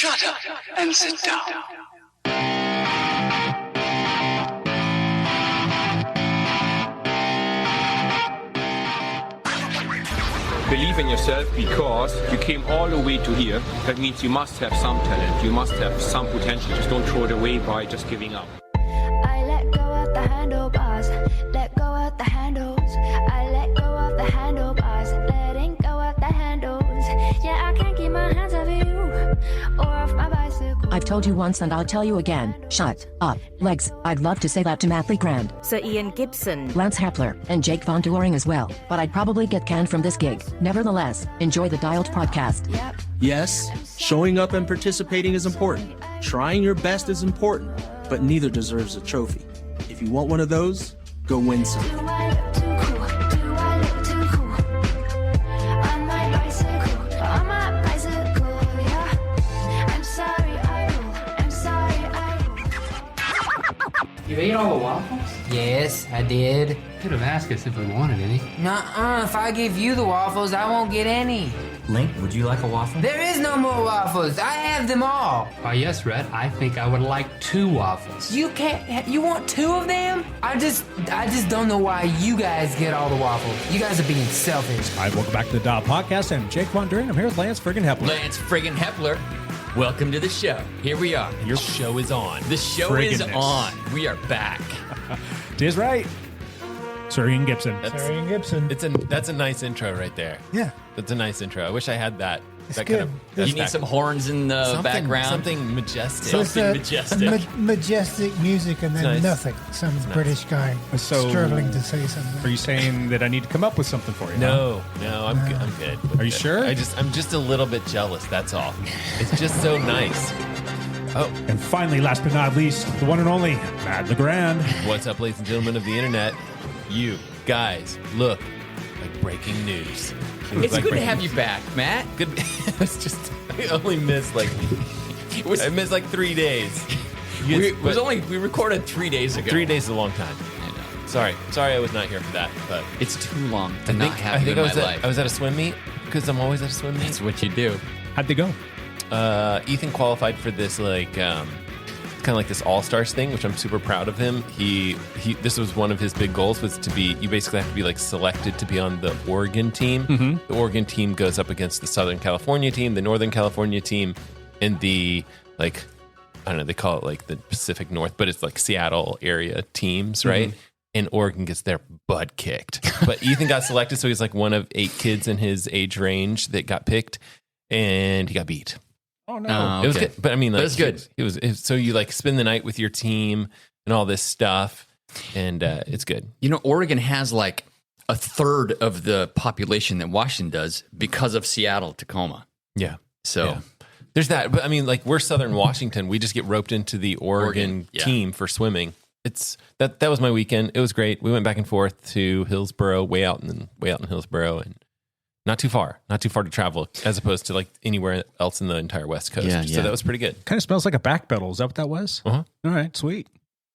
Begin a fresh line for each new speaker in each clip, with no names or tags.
Shut up and sit down.
Believe in yourself because you came all the way to here. That means you must have some talent. You must have some potential. Just don't throw it away by just giving up.
I let go of the handlebars, let go of the handles. I let go of the handlebars, letting go of the handles. Yeah, I can't keep my hands off you or off my bicycle.
I've told you once and I'll tell you again. Shut up, legs. I'd love to say that to Matt Legrand,
Sir Ian Gibson,
Lance Hepler, and Jake Von Doering as well, but I'd probably get canned from this gig. Nevertheless, enjoy the Dialed podcast.
Yep.
Yes, showing up and participating is important. Trying your best is important, but neither deserves a trophy. If you want one of those, go win some.
Do I look too cool? Do I look too cool? On my bicycle, yeah. I'm sorry, I rule. I'm sorry, I rule.
You ate all the waffles?
Yes, I did.
Could have asked us if we wanted any.
Nuh-uh, if I give you the waffles, I won't get any.
Link, would you like a waffle?
There is no more waffles. I have them all.
Why, yes, Red. I think I would like 2 waffles.
You can't, you want 2 of them? I just don't know why you guys get all the waffles. You guys are being selfish.
All right, welcome back to the Dial Podcast. I'm Jake Von Doering. I'm here with Lance friggin' Hepler.
Lance friggin' Hepler. Welcome to the show. Here we are. Your show is on. The show is on. We are back.
Tis right. Sir Ian Gibson.
That's a nice intro right there.
Yeah.
That's a nice intro. I wish I had that.
It's
that
good.
Kind of,
You need some horns in the background.
Something majestic.
Something majestic.
Majestic music and then
nice.
Nothing. Some British guy struggling to say something.
Are you saying that I need to come up with something for you?
No, I'm good. I'm good.
Are you sure?
I'm just a little bit jealous. That's all. It's just so nice. Oh,
And finally, last but not least, the one and only Matt Legrand.
what's up, ladies and gentlemen of the internet? You guys look like breaking news. You look
It's
like
good to
breaking
have you back, Matt.
Good. It's just I only missed like 3 days.
We recorded 3 days ago.
3 days is a long time.
I know.
Sorry, I was not here for that. But
It's too long to not have you in my life.
I was at a swim meet because I'm always at a swim meet.
That's what you do.
How'd they go?
Ethan qualified for this kind of like this all-stars thing, which I'm super proud of him. He this was one of his big goals, was to be, you basically have to be like selected to be on the Oregon team.
Mm-hmm.
The Oregon team goes up against the Southern California team, the Northern California team, and the, like, I don't know, they call it like the Pacific North, but it's like Seattle area teams, right? Mm-hmm. And Oregon gets their butt kicked. But Ethan got selected, so he's like one of 8 kids in his age range that got picked, and he got beat.
Oh, no.
It was good. But I mean, like,
But it's good.
It was so you like spend the night with your team and all this stuff, and it's good.
You know, Oregon has like a third of the population that Washington does because of Seattle, Tacoma.
Yeah.
So
Yeah. There's that. But I mean, like, we're Southern Washington. We just get roped into the Oregon team for swimming. It's that was my weekend. It was great. We went back and forth to Hillsboro, way out in Hillsboro, and not too far to travel as opposed to like anywhere else in the entire West Coast. So that was pretty good.
Kind of smells like a back pedal. Is that what that was?
Uh-huh.
All right, sweet.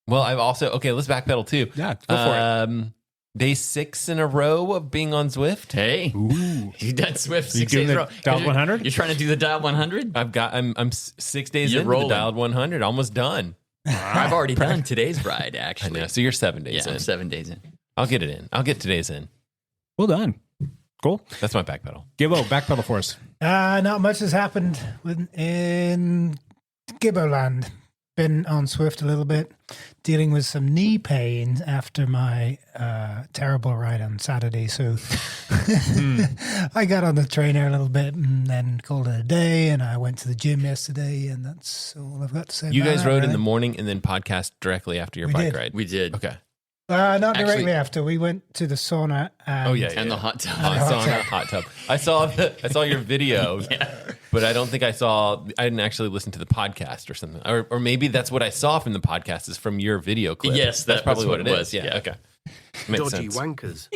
Well, I've also, let's backpedal too.
Yeah, go for it.
Day 6 in a row of being on Zwift.
Hey,
Ooh.
you done Swift
You
6
doing
days in
the
a row.
Dialed 100?
You're trying to do the Dialed 100?
I'm 6 days
You're
into
rolling.
the Dialed 100, almost done.
I've already done today's ride,
I
actually.
know. So you're 7 days in.
I'm 7 days in.
I'll get it in. I'll get today's in.
Well done. Cool.
That's my back pedal.
Gibbo, back pedal for us.
Not much has happened in Gibboland. Been on Swift a little bit, dealing with some knee pain after my terrible ride on Saturday. So I got on the trainer a little bit and then called it a day. And I went to the gym yesterday, and that's all I've got to say.
You
about
guys
that,
rode in
really.
the morning and then podcast directly after your
We
bike
did.
ride.
We did.
Okay.
Not
Actually-
directly after. We went to the sauna. And
And the hot tub.
Hot tub. I saw your video, but I don't think I didn't actually listen to the podcast or something. Or maybe that's what I saw from the podcast is from your video clip.
Yes,
that's probably
that's
what
what
it
it
is.
was. Yeah.
Okay. Makes
Dodgy
sense.
wankers.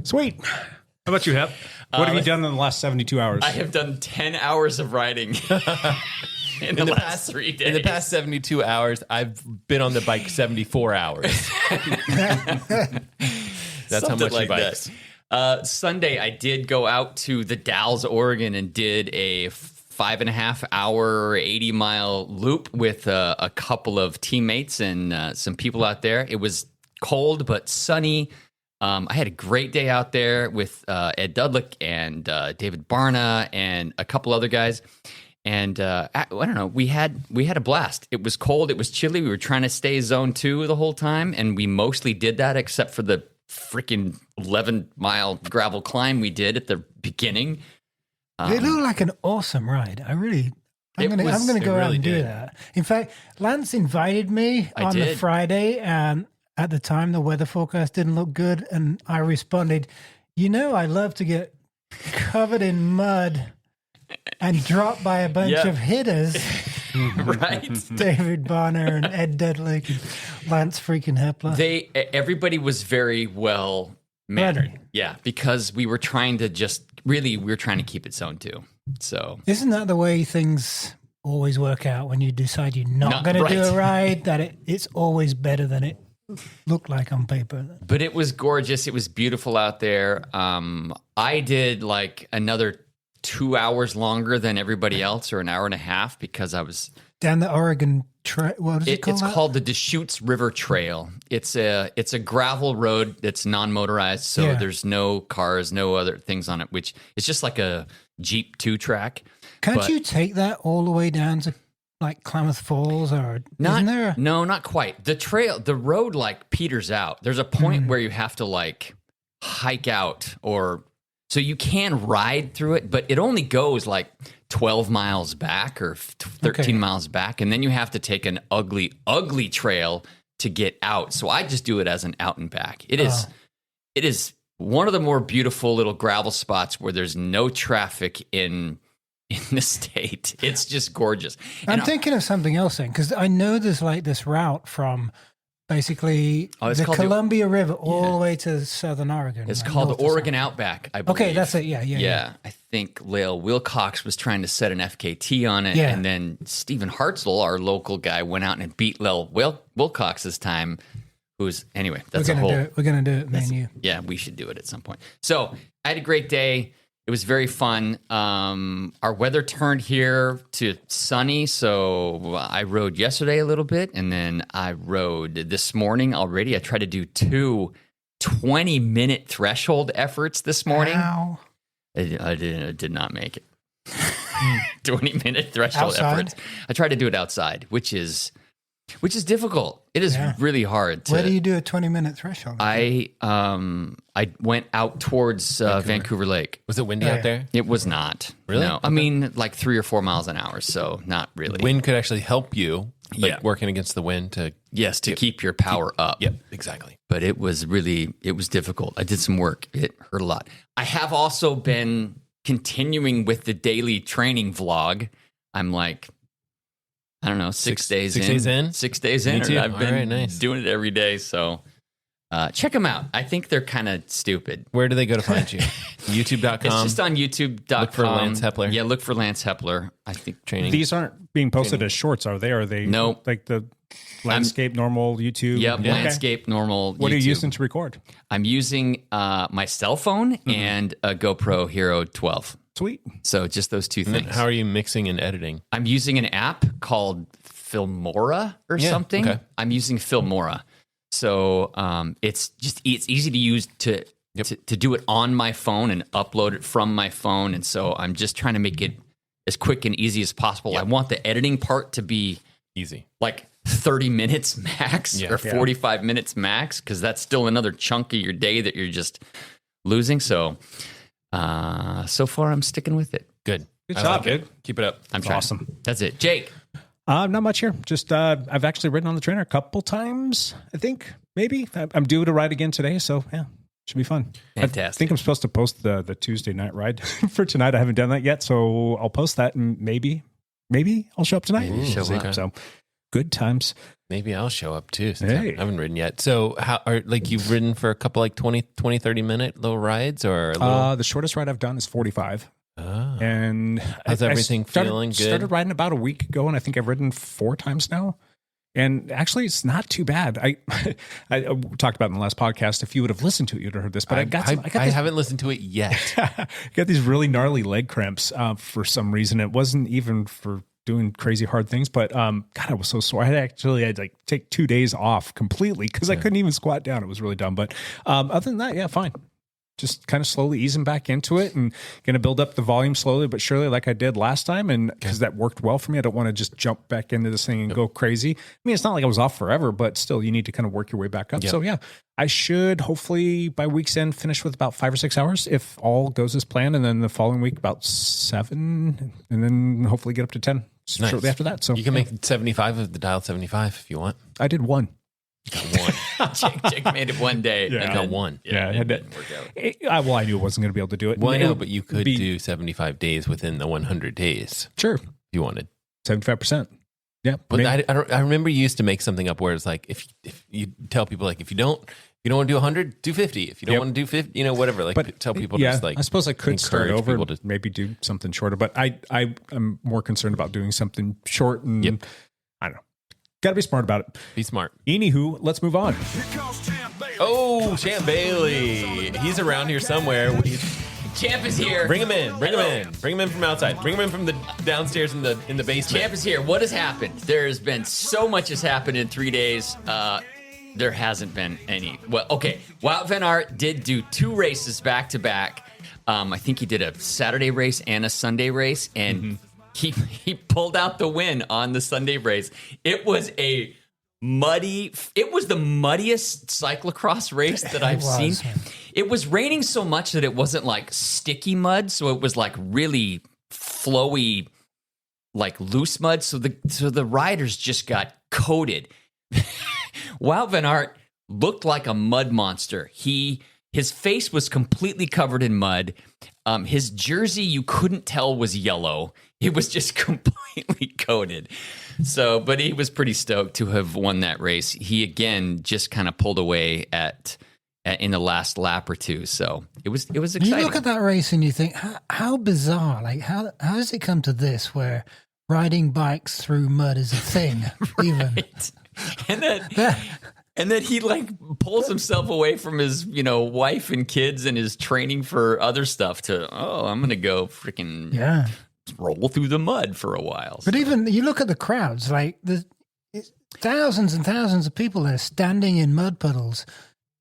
Sweet. How about you, Hep? What have you done in the last 72 hours?
I have done 10 hours of riding in the last 3 days.
In the past 72 hours, I've been on the bike 74 hours. That's how
Something
much
like
he bikes.
Sunday, I did go out to the Dalles, Oregon, and did a 5.5 hour, 80-mile loop with a couple of teammates and some people out there. It was cold but sunny. I had a great day out there with Ed Dudlick and David Barna and a couple other guys. And I don't know, we had a blast. It was cold, it was chilly. We were trying to stay zone 2 the whole time, and we mostly did that except for the freaking 11-mile gravel climb we did at the beginning.
It looked like an awesome ride. I'm gonna go out and do that. In fact, Lance invited me on the Friday, and at the time the weather forecast didn't look good, and I responded, I love to get covered in mud and dropped by a bunch of hitters.
Right.
David Barner and Ed Dudley and Lance freaking Hepler.
Everybody was very well mannered. Yeah, because we were trying to keep it zone 2. So
isn't that the way things always work out when you decide you're not going to do a ride, that it's always better than it looked like on paper?
But it was gorgeous. It was beautiful out there. I did like another 2 hours longer than everybody else, or an hour and a half, because I was
down the Oregon Trail. What is it called?
It's called the Deschutes River Trail. It's a gravel road that's non-motorized, so there's no cars, no other things on it. Which it's just like a Jeep 2-track.
Can't you take that all the way down to like Klamath Falls, or isn't there?
No, not quite. The road like peters out. There's a point where you have to like hike out, or so you can ride through it, but it only goes like 12 miles back or 13 miles back, and then you have to take an ugly, ugly trail to get out. So I just do it as an out and back. It is one of the more beautiful little gravel spots where there's no traffic in the state. It's just gorgeous.
I'm thinking of something else then, because I know there's like this route from basically the Columbia River all the way to southern Oregon.
It's called the Oregon Outback, I believe.
Okay, that's it. Yeah.
I think Lael Wilcox was trying to set an FKT on it, and then Stephen Hartzell, our local guy, went out and beat Lael Wilcox's time. Anyway, that's
we're gonna do it, man. You.
Yeah, we should do it at some point. So I had a great day. It was very fun. Our weather turned here to sunny, so I rode yesterday a little bit, and then I rode this morning already. I tried to do 2 20-minute threshold efforts this morning.
Wow.
I did not make it. 20-minute threshold efforts. I tried to do it outside, which is difficult. It is really hard.
Where do you do a 20-minute threshold?
I went out towards Vancouver Lake.
Was it windy out there?
It was not.
Really?
No. I mean, like 3 or 4 miles an hour, so not really.
Wind could actually help you, working against the wind to
keep your power up.
Yep, exactly.
But it was difficult. I did some work. It hurt a lot. I have also been continuing with the daily training vlog. I'm like, I don't know, 6 days in.
6 days in?
6 days in.
Me too.
I've been doing it every day. So check them out. I think they're kind of stupid.
Where do they go to find you? YouTube.com?
It's just on YouTube.com.
Look for Lance Hepler.
Yeah, look for Lance Hepler. I think
training.
These aren't being posted as shorts, are they? Are they like the landscape normal YouTube?
Yep, landscape normal
What
YouTube.
are you using to record?
I'm using my cell phone and a GoPro Hero 12.
Sweet.
So just those two things.
How are you mixing and editing?
I'm using an app called Filmora or something.
Okay.
I'm using Filmora. So it's easy to use to do it on my phone and upload it from my phone. And so I'm just trying to make it as quick and easy as possible. Yep. I want the editing part to be
easy,
like 30 minutes max or 45 minutes max, because that's still another chunk of your day that you're just losing. So so far I'm sticking with it.
Good
job, dude.
Keep it up.
I'm trying.
Awesome.
That's it. Jake.
Not much here. Just I've actually ridden on the trainer a couple times. I think maybe I'm due to ride again today, so yeah, should be fun.
Fantastic.
I think I'm supposed to post the Tuesday night ride for tonight. I haven't done that yet, so I'll post that and maybe I'll show up tonight. So good times.
Maybe I'll show up too. Since
Hey.
I haven't ridden yet. So how are you've ridden for a couple like 20, 30 minute little rides or
the shortest ride I've done is 45.
Oh.
And
how's everything feeling? Good.
Started riding about a week ago, and I think I've ridden 4 times now. And actually, it's not too bad. I talked about it in the last podcast. If you would have listened to it, you'd have heard this. But I
haven't listened to it yet.
Got these really gnarly leg cramps for some reason. It wasn't even for doing crazy hard things, but God, I was so sore. I had to take 2 days off completely because I couldn't even squat down. It was really dumb. But other than that, yeah, fine. Just kind of slowly easing back into it and going to build up the volume slowly but surely like I did last time. And because that worked well for me, I don't want to just jump back into this thing and go crazy. I mean, it's not like I was off forever, but still you need to kind of work your way back up. So yeah, I should hopefully by week's end finish with about 5 or 6 hours if all goes as planned. And then the following week about 7 and then hopefully get up to 10 shortly after that. So
you can make 75 of the dialed 75 if you want.
I did one.
You got one.
Jake made it one day.
Yeah. I got one.
Yeah, it didn't work out. Well, I knew I wasn't going to be able to do it.
Well, I know, but you could do 75 days within the 100 days.
Sure.
If you wanted.
75%. Yeah.
But I remember you used to make something up where it's like, if you tell people like, if you don't want to do 100, do 50. If you don't want to do 50, whatever. Like but tell people just like,
I suppose I could start over to maybe do something shorter, but I'm more concerned about doing something short and I don't know. Got to be smart about it.
Be smart.
Anywho, let's move on.
Oh, Champ Bailey. He's around here somewhere.
Champ is here.
Bring him in. Bring him in. Bring him in from outside. Bring him in from the downstairs in the basement.
Champ is here. What has happened? There's been so much has happened in 3 days. There hasn't been any. Well, okay. Wout van Aert did do 2 races back to back. I think he did a Saturday race and a Sunday race, and he pulled out the win on the Sunday race. It was the muddiest cyclocross race that I've seen. It was raining so much that it wasn't like sticky mud, so it was like really flowy, like loose mud. So the riders just got coated. Wout van Aert looked like a mud monster. His face was completely covered in mud. His jersey, you couldn't tell was yellow. It was just completely coated. So, but he was pretty stoked to have won that race. He again just kind of pulled away in the last lap or two. So it was exciting.
You look at that race and you think, how bizarre! Like how does it come to this where riding bikes through mud is a thing? Even
and then he like pulls himself away from his, wife and kids and his training for other stuff I'm going to go freaking roll through the mud for a while.
But even you look at the crowds, like there's thousands and thousands of people there standing in mud puddles.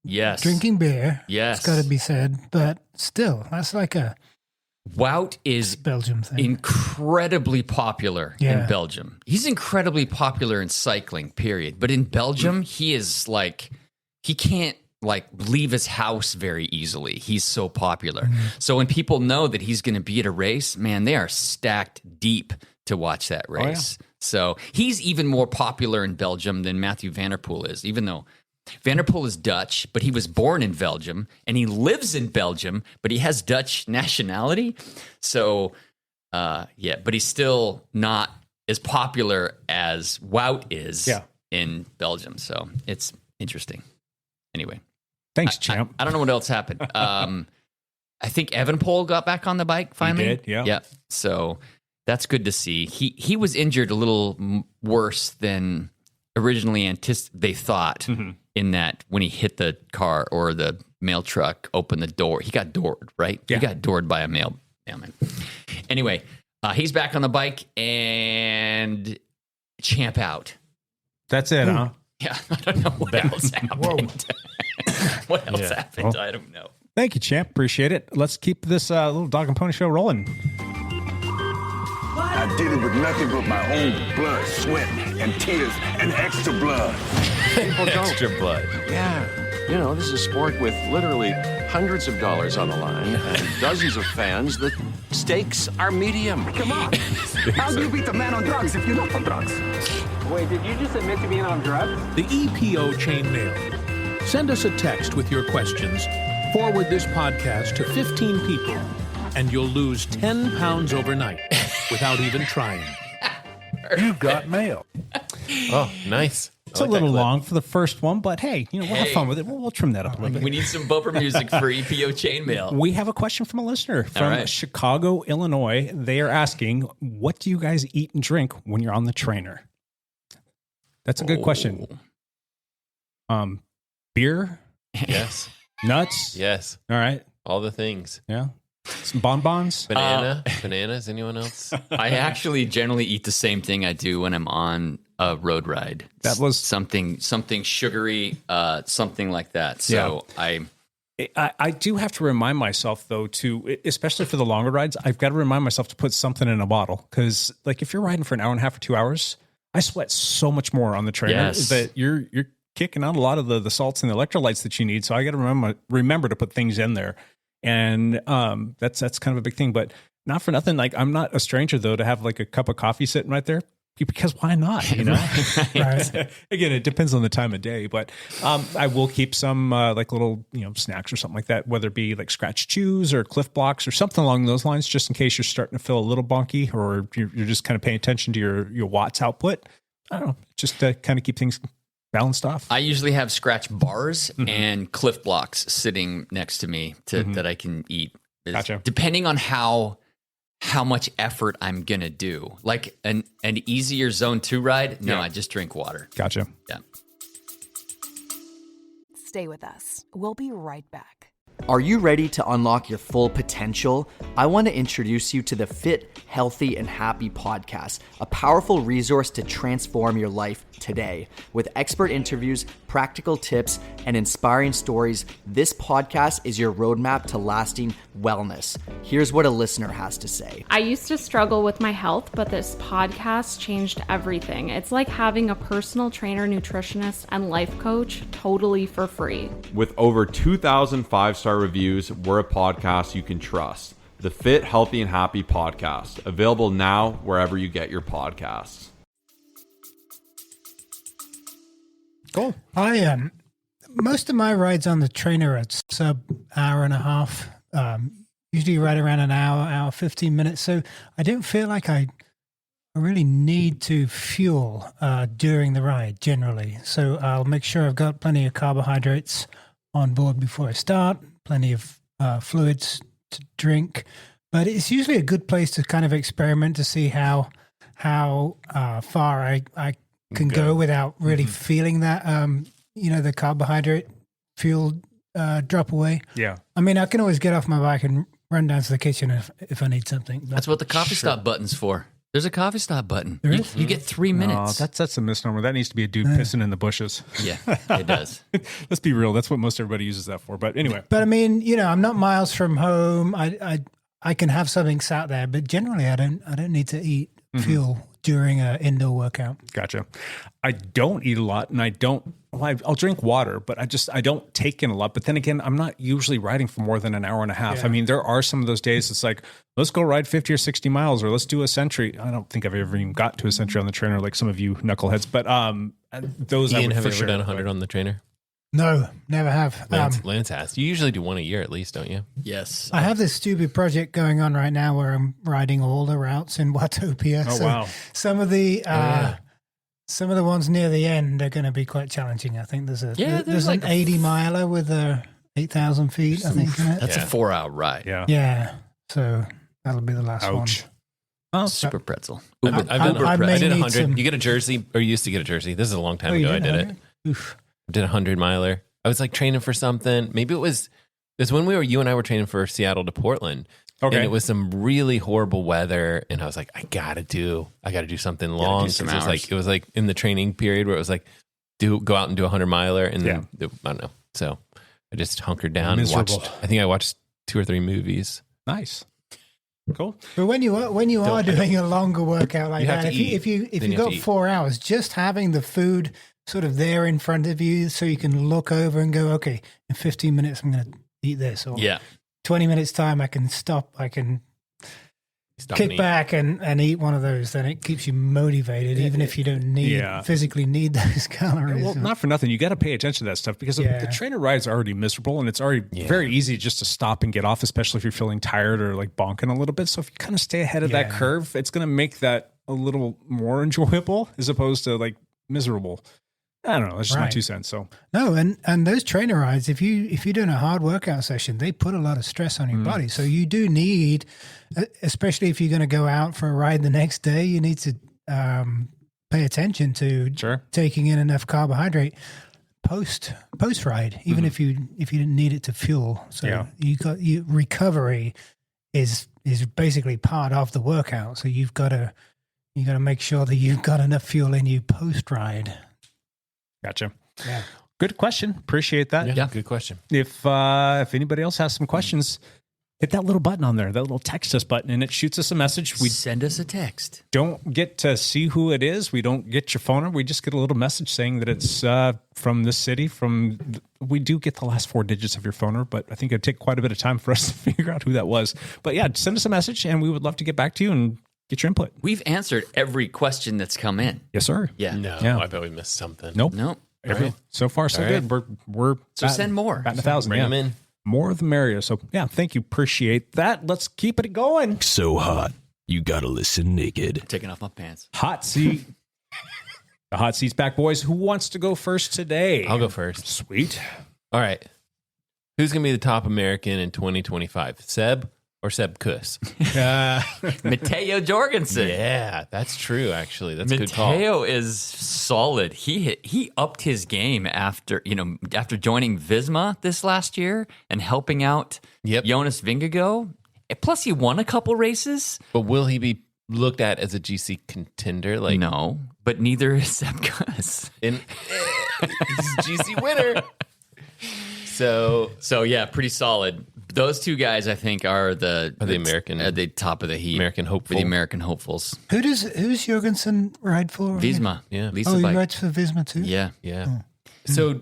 Yes.
Drinking beer.
Yes.
It's got to be said. But still, that's like a
Wout is
Belgium thing.
Incredibly popular in Belgium. He's incredibly popular in cycling, period. But in Belgium, he is like, he can't like leave his house very easily. He's so popular. So when people know that he's going to be at a race, man, they are stacked deep to watch that race. So he's even more popular in Belgium than Mathieu van der Poel is, even though Van der Poel is Dutch, but he was born in Belgium, and he lives in Belgium, but he has Dutch nationality. So, but he's still not as popular as Wout is in Belgium. So it's interesting. Anyway.
Thanks, champ.
I don't know what else happened. I think Evenepoel got back on the bike finally.
He did, yeah.
Yeah. So that's good to see. He was injured a little worse than originally they thought. In that when he hit the car or the mail truck, opened the door, he got doored, right? Yeah. He got doored by a mailman. Anyway, he's back on the bike and Champ out.
That's it, huh?
Yeah, I don't know what else happened. What else happened? Well, I don't know.
Thank you, Champ. Appreciate it. Let's keep this little dog and pony show rolling.
I did it with nothing but my own blood, sweat, and tears, and extra blood.
People don't. Extra blood.
Yeah. This is a sport with literally hundreds of dollars on the line and dozens of fans. The stakes are medium.
Come on. How do you beat the man on drugs if you're not on drugs?
Wait, did you just admit to being on drugs?
The EPO Chain Mail. Send us a text with your questions. Forward this podcast to 15 people, and you'll lose 10 pounds overnight without even trying.
You've got mail.
Oh, nice.
It's a little long for the first one, but hey, we'll have fun with it. We'll trim that up a little bit.
We need some bumper music for EPO Chain Mail.
We have a question from a listener from Chicago, Illinois. They are asking, what do you guys eat and drink when you're on the trainer? That's a good question. Beer?
Yes.
Nuts?
Yes.
All right.
All the things.
Yeah. Some bonbons?
Bananas? Anyone else?
I actually generally eat the same thing I do when I'm on a road ride.
That was
something sugary, something like that. So
I do have to remind myself, though, to, especially for the longer rides, I've got to remind myself to put something in a bottle. Because, like, if you're riding for an hour and a half or 2 hours, I sweat so much more on the trainer that you're kicking out a lot of the salts and the electrolytes that you need. So I got to remember to put things in there. And that's kind of a big thing. But not for nothing, like, I'm not a stranger, though, to have like a cup of coffee sitting right there. Because why not? You know, right. Again, it depends on the time of day, but I will keep some like little, snacks or something like that, whether it be like scratch chews or Cliff Blocks or something along those lines, just in case you're starting to feel a little bonky or you're just kind of paying attention to your watts output. I don't know, just to kind of keep things balanced off.
I usually have scratch bars and Cliff Blocks sitting next to me that I can eat.
Gotcha.
Depending on how much effort I'm going to do. Like an easier zone 2 ride, no, I just drink water.
Gotcha.
Yeah.
Stay with us. We'll be right back.
Are you ready to unlock your full potential? I want to introduce you to the Fit, Healthy, and Happy podcast, a powerful resource to transform your life today. With expert interviews, practical tips, and inspiring stories, this podcast is your roadmap to lasting wellness. Here's what a listener has to say.
I used to struggle with my health, but this podcast changed everything. It's like having a personal trainer, nutritionist, and life coach totally for free.
With over 2,000 5-star reviews, we're a podcast you can trust. The Fit, Healthy, and Happy podcast, available now wherever you get your podcasts.
Cool. I most of my rides on the trainer are sub hour and a half. Usually right around an hour 15 minutes. So I don't feel like I really need to fuel during the ride generally. So I'll make sure I've got plenty of carbohydrates on board before I start, plenty of fluids to drink. But it's usually a good place to kind of experiment to see how far I can go without really feeling that, the carbohydrate fuel drop away.
Yeah.
I mean, I can always get off my bike and run down to the kitchen if I need something.
That's what the coffee stop button's for. There's a coffee stop button. You get 3 minutes.
Oh, that's a misnomer. That needs to be a dude pissing in the bushes.
Yeah, it does.
Let's be real. That's what most everybody uses that for. But anyway.
But I mean, I'm not miles from home. I can have something sat there, but generally I don't need to eat fuel during an indoor workout.
Gotcha. I don't eat a lot, and I'll drink water, but I don't take in a lot. But then again, I'm not usually riding for more than an hour and a half. Yeah. I mean, there are some of those days it's like, let's go ride 50 or 60 miles, or let's do a century. I don't think I've ever even got to a century on the trainer like some of you knuckleheads, but those
Ian,
I would
have
for
you ever
sure
done 100 on the trainer?
No, never have.
Lance has. You usually do one a year at least, don't you?
Yes.
I have this stupid project going on right now where I'm riding all the routes in Watopia.
Oh, wow.
Some of the ones near the end are going to be quite challenging. I think there's like an 80 miler with 8,000 feet, I think. In it.
That's a 4-hour ride.
Yeah. So that'll be the last one.
Oh, super pretzel.
I did 100. You get a jersey, or you used to get a jersey. This is a long time ago. I did it.
Oof.
I did 100 miler. I was like training for something. Maybe it was when you and I were training for Seattle to Portland. Okay. And it was some really horrible weather. And I was like, I gotta do something long. It was like in the training period where it was like, go out and do 100 miler. And then, I don't know. So I just hunkered down and watched, I think I watched 2 or 3 movies.
Nice. Cool.
But when you are doing a longer workout like that, if you got 4 hours, just having the food sort of there in front of you so you can look over and go, okay, in 15 minutes I'm going to eat this, or 20 minutes time I can stop, I can kick back and eat one of those. Then it keeps you motivated, even if you don't physically need those calories.
Well, not for nothing. You got to pay attention to that stuff because the trainer ride's already miserable, and it's already very easy just to stop and get off, especially if you're feeling tired or like bonking a little bit. So if you kind of stay ahead of that curve, it's going to make that a little more enjoyable as opposed to like miserable. I don't know. That's just my 2 cents. So
no, and those trainer rides, if you're doing a hard workout session, they put a lot of stress on your body. So you do need, especially if you're going to go out for a ride the next day, you need to pay attention to taking in enough carbohydrate post ride, even if you didn't need it to fuel. So your recovery is basically part of the workout. So you got to make sure that you've got enough fuel in you post ride.
Gotcha.
Yeah.
Good question. Appreciate that.
Yeah, good question.
If anybody else has some questions, hit that little button on there, that little text us button, and it shoots us a message. We
send us a text.
Don't get to see who it is. We don't get your phone number. We just get a little message saying that it's from this city. We do get the last 4 digits of your phone number, but I think it'd take quite a bit of time for us to figure out who that was. But yeah, send us a message, and we would love to get back to you and get your input.
We've answered every question that's come in.
Yes, sir.
Yeah.
No,
Yeah.
I bet we missed something.
Nope.
Right.
So far, so
All
good.
right.
We're
So send more.
batting 1,000.
Bring them in.
More the merrier. So yeah, thank you. Appreciate that. Let's keep it going.
So hot, you gotta listen naked.
Taking off my pants.
Hot seat. The hot seat's back, boys. Who wants to go first today?
I'll go first.
Sweet.
All right. Who's going to be the top American in 2025? Seb or Seb Kuss?
Mateo Jorgensen.
Yeah, that's true, actually. That's a good call.
Mateo is solid. He upped his game after joining Visma this last year and helping out Jonas Vingegaard. Plus, he won a couple races.
But will he be looked at as a GC contender?
No, but neither is Seb Kuss.
He's a GC winner. So
yeah, pretty solid. Those two guys, I think, are the
American
at the top of the heat.
American hopeful.
For the American hopefuls.
Who's Jorgensen ride for?
Visma.
Yeah.
Lisa
he
bike.
rides for Visma too?
Yeah.
Yeah. So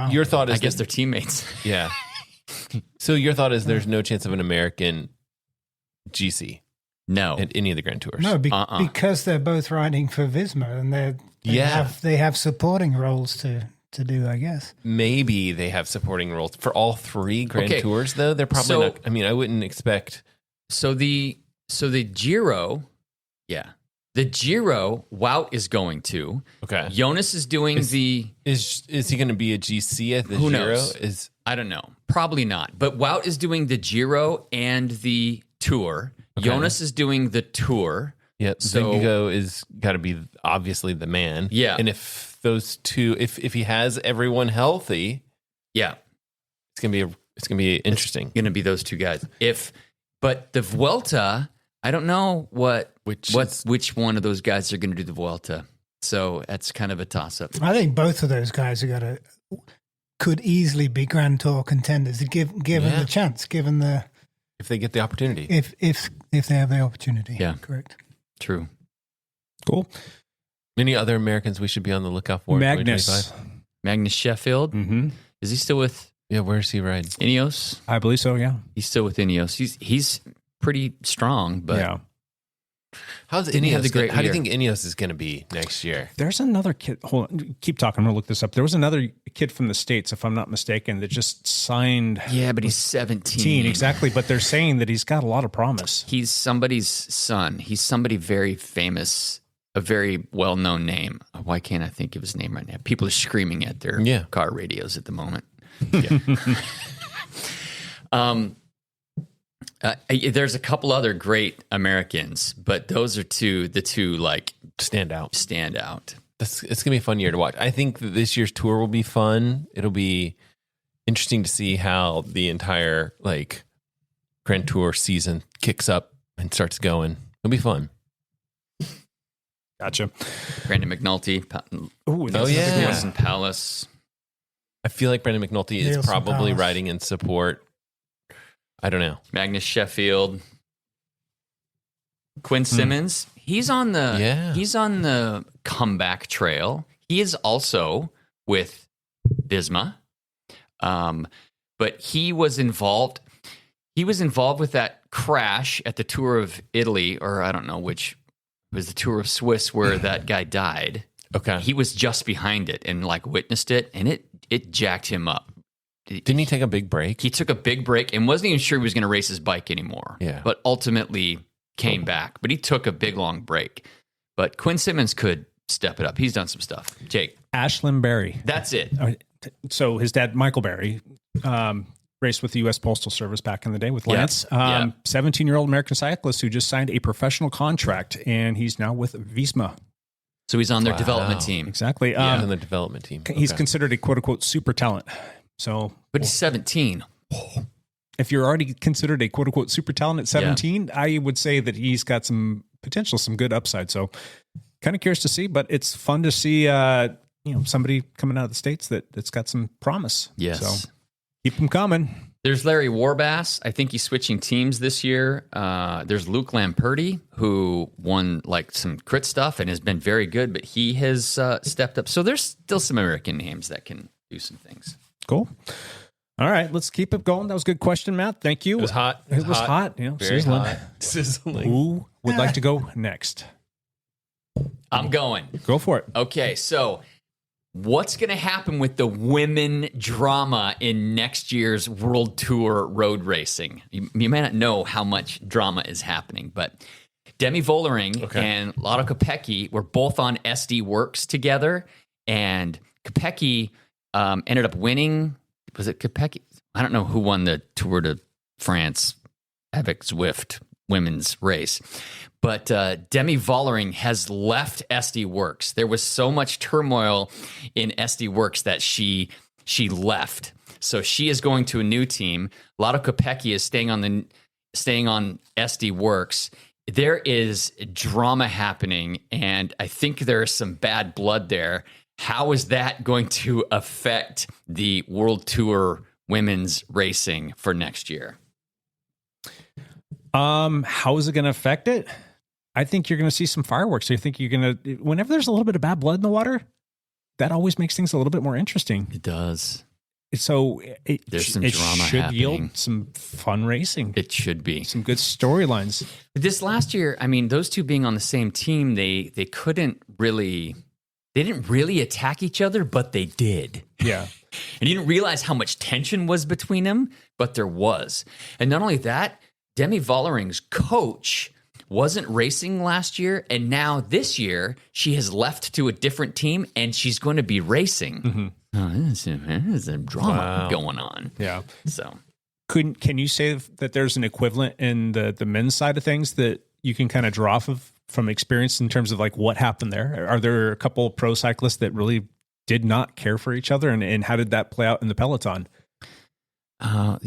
your thought is
I guess they're teammates.
Yeah. So your thought is there's no chance of an American GC?
No.
At any of the Grand Tours?
No, because they're both riding for Visma and they have supporting roles to do, I guess.
Maybe they have supporting roles for all 3 Grand Tours, though. They're probably not. I mean, I wouldn't expect.
So the Giro, the Giro, Wout is going to.
Okay.
Jonas is doing
Is he going to be a GC at the
Who
Giro?
knows? I don't know. Probably not. But Wout is doing the Giro and the Tour.
Okay.
Jonas is doing the Tour.
Yeah.
So
Vingegaard is got to be obviously the man.
Yeah.
And if those two, if he has everyone healthy,
yeah,
it's gonna be interesting.
It's gonna be those two guys. But the Vuelta, I don't know which one of those guys are gonna do the Vuelta. So that's kind of a toss up.
I think both of those guys could easily be Grand Tour contenders, given the chance,
if they get the opportunity,
if they have the opportunity.
Yeah,
correct.
True.
Cool.
Any other Americans we should be on the lookout for?
Magnus
Sheffield.
Mm-hmm.
Is he still with?
Yeah, where's he riding?
Ineos.
I believe so. Yeah,
he's still with Ineos. He's pretty strong, but
yeah.
How's Ineos? How do you think Ineos is going to be next year?
There's another kid. Hold on, keep talking. I'm going to look this up. There was another kid from the States, if I'm not mistaken, that just signed.
Yeah, but he's 17.
Exactly. But they're saying that he's got a lot of promise.
He's somebody's son. He's somebody very famous, a very well-known name. Why can't I think of his name right now? People are screaming at their car radios at the moment. There's a couple other great Americans, but those are the two like
stand out.
It's
going to be a fun year to watch. I think that this year's tour will be fun. It'll be interesting to see how the entire Grand Tour season kicks up and starts going. It'll be fun.
Gotcha.
Brandon McNulty. Nelson Palace.
I feel like Brandon McNulty is probably riding in support. I don't know.
Magnus Sheffield. Quinn Simmons. He's on the comeback trail. He is also with Visma. But he was involved with that crash at the Tour of Italy, or I don't know which. It was the Tour of Swiss where that guy died.
Okay.
He was just behind it and witnessed it, and it jacked him up.
Didn't he take a big break?
He took a big break and wasn't even sure he was going to race his bike anymore.
Yeah.
But ultimately came back. But he took a big, long break. But Quinn Simmons could step it up. He's done some stuff. Jake.
Ashlyn Berry.
That's it.
So his dad, Michael Berry, raced with the U.S. Postal Service back in the day with Lance. 17-year-old American cyclist who just signed a professional contract, and he's now with Visma.
So he's on their development team.
Exactly.
On the development team.
He's
Okay.
considered a quote unquote super talent. So,
But he's 17.
if you're already considered a quote unquote super talent at 17, I would say that he's got some potential, some good upside. So kind of curious to see, but it's fun to see, somebody coming out of the States that's got some promise.
Yes.
So keep them coming.
There's Larry Warbass. I think he's switching teams this year. There's Luke Lamperti, who won like some crit stuff and has been very good, but he has stepped up. So there's still some American names that can do some things.
Cool. All right, let's keep it going. That was a good question, Matt. Thank you.
It was hot.
It was hot.
Very
Sizzling.
hot. Sizzling.
Who would like to go next?
I'm going.
Go for it.
Okay, so what's going to happen with the women drama in next year's World Tour road racing? You may not know how much drama is happening, but Demi Vollering and Lotte Kopecky were both on SD Works together, and Kopecky ended up winning. Was it Kopecky? I don't know who won the Tour de France avec Zwift women's race. But Demi Vollering has left SD Works. There was so much turmoil in SD Works that she left. So she is going to a new team. Lotte Kopecky is staying on SD Works. There is drama happening, and I think there is some bad blood there. How is that going to affect the World Tour women's racing for next year?
How is it going to affect it? I think you're going to see some fireworks. I think you're going to, whenever there's a little bit of bad blood in the water, that always makes things a little bit more interesting.
It does.
So
there's some
it
drama
should
happening.
yield some fun racing.
It should be
some good storylines.
This last year, I mean, those two being on the same team, they couldn't really, they didn't really attack each other, but they did.
Yeah.
And you didn't realize how much tension was between them, but there was. And not only that, Demi Vollering's coach wasn't racing last year, and now this year she has left to a different team and she's going to be racing.
Mm-hmm.
There's a drama going on.
Yeah.
So
can you say that there's an equivalent in the men's side of things that you can kind of draw off of from experience in terms of like what happened there? Are there a couple pro cyclists that really did not care for each other, and how did that play out in the peloton?
Who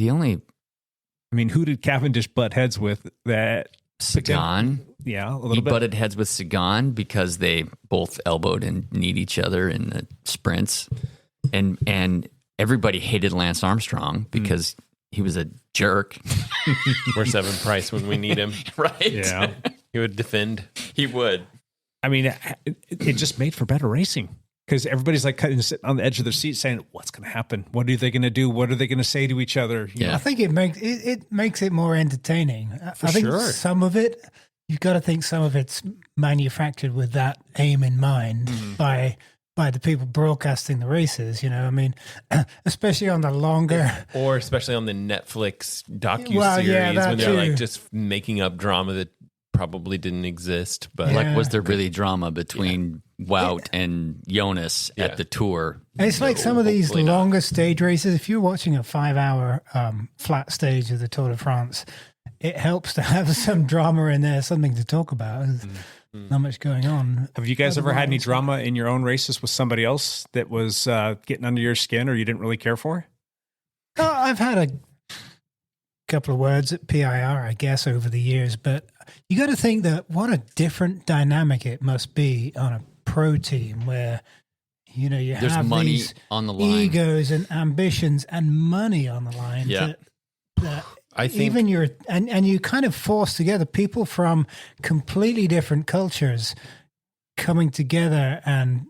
did Cavendish butt heads with? That
Sagan.
Yeah, a little
he
bit.
butted heads with Sagan because they both elbowed and kneed each other in the sprints, and everybody hated Lance Armstrong because he was a jerk.
Where's Evan Price when we need him?
Right?
Yeah,
he would defend.
He would.
I mean, it just made for better racing. Because everybody's like sitting on the edge of their seat saying, what's going to happen? What are they going to do? What are they going to say to each other? You know?
I think it makes it more entertaining. I think some of it, you've got to think some of it's manufactured with that aim in mind by the people broadcasting the races. You know, I mean, especially on the longer,
or especially on the Netflix docuseries when they're like just making up drama that probably didn't exist. But
like, was there really drama between Wout and Jonas at the Tour?
It's like some of these longer stage races. If you're watching a 5-hour flat stage of the Tour de France, it helps to have some drama in there, something to talk about. There's not much going on.
Have you guys ever had any drama in your own races with somebody else that was getting under your skin or you didn't really care for?
I've had a couple of words at PIR, I guess, over the years, but you got to think that what a different dynamic it must be on a pro team where, you know,
There's
have
money
these
on the line.
egos and ambitions and money on the line.
Yeah.
That
I think
even and you kind of force together people from completely different cultures coming together and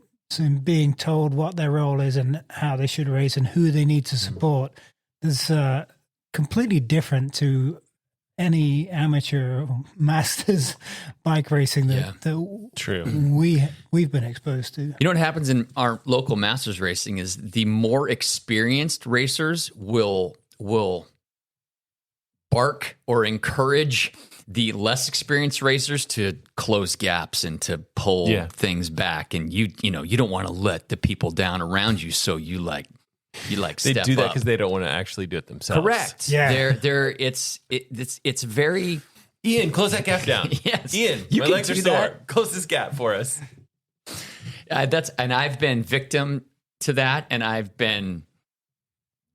being told what their role is and how they should race and who they need to support. There's completely different to any amateur or masters bike racing that we've been exposed to.
You know what happens in our local masters racing is the more experienced racers will bark or encourage the less experienced racers to close gaps and to pull things back, and you don't want to let the people down around you, so you
they
step
do that
up.
because they don't want to actually do it themselves.
Correct.
Yeah.
It's very.
Ian, close that gap down.
Yes.
Ian,
You
my
can
legs are
do
sore.
that.
Close this gap for us.
And I've been victim to that, and I've been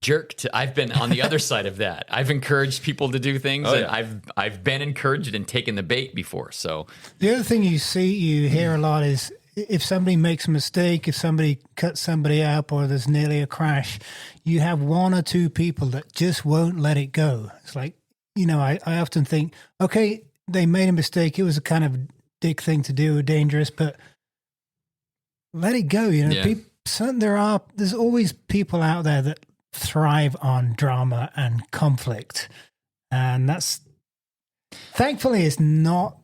jerked. I've been on the other side of that. I've encouraged people to do things, and I've been encouraged and taken the bait before. So
the other thing you hear a lot is if somebody makes a mistake, if somebody cuts somebody up, or there's nearly a crash, you have one or two people that just won't let it go. It's like, I often think, okay, they made a mistake. It was a kind of dick thing to do, dangerous, but let it go. There's always people out there that thrive on drama and conflict, and that's thankfully it's not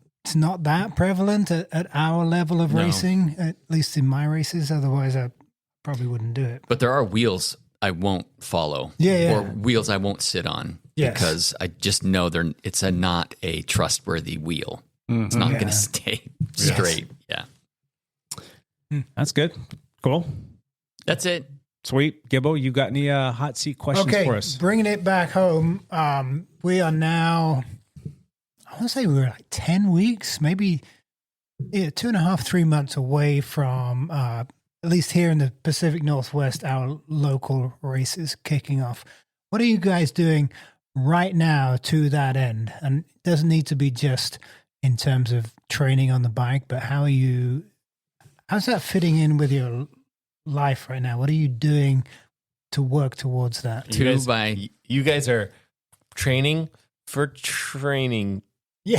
that prevalent at our level of racing, at least in my races. Otherwise I probably wouldn't do it.
But there are wheels I won't follow, or wheels I won't sit on, because I just know it's not a trustworthy wheel. Mm-hmm. It's not going to stay straight. Yeah.
That's good. Cool.
That's it.
Sweet. Gibbo, you got any hot seat questions for us?
Bringing it back home, we are now, I want to say we were like 10 weeks, maybe 2.5, 3 months away from, at least here in the Pacific Northwest, our local races kicking off. What are you guys doing right now to that end? And it doesn't need to be just in terms of training on the bike, but how's that fitting in with your life right now? What are you doing to work towards that?
You guys are training for training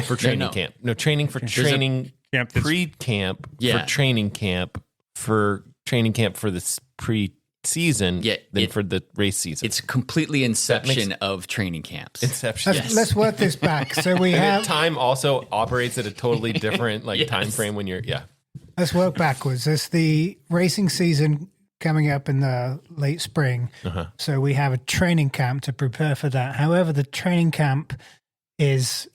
for training camp. No, training for training camp, pre-camp for training camp for training camp for the pre-season than for the race season.
It's completely inception of training camps.
Inception.
Let's work this back. So we have
time also operates at a totally different time frame when you're
Let's work backwards. There's the racing season coming up in the late spring.
Uh-huh.
So we have a training camp to prepare for that. However, the training camp is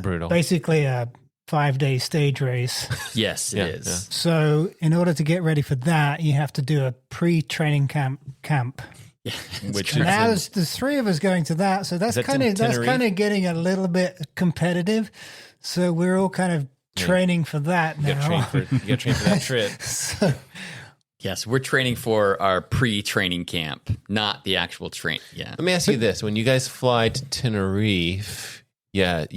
brutal.
Basically a 5-day stage race.
Yes, it is.
Yeah. So in order to get ready for that, you have to do a pre-training camp.
Yeah.
Which
now there's 3 of us going to that. So that's kind of getting a little bit competitive. So we're all kind of training for that now.
You got to train for that trip.
Yes, we're training for our pre-training camp, not the actual train. Yeah.
Let me ask you this: when you guys fly to Tenerife, I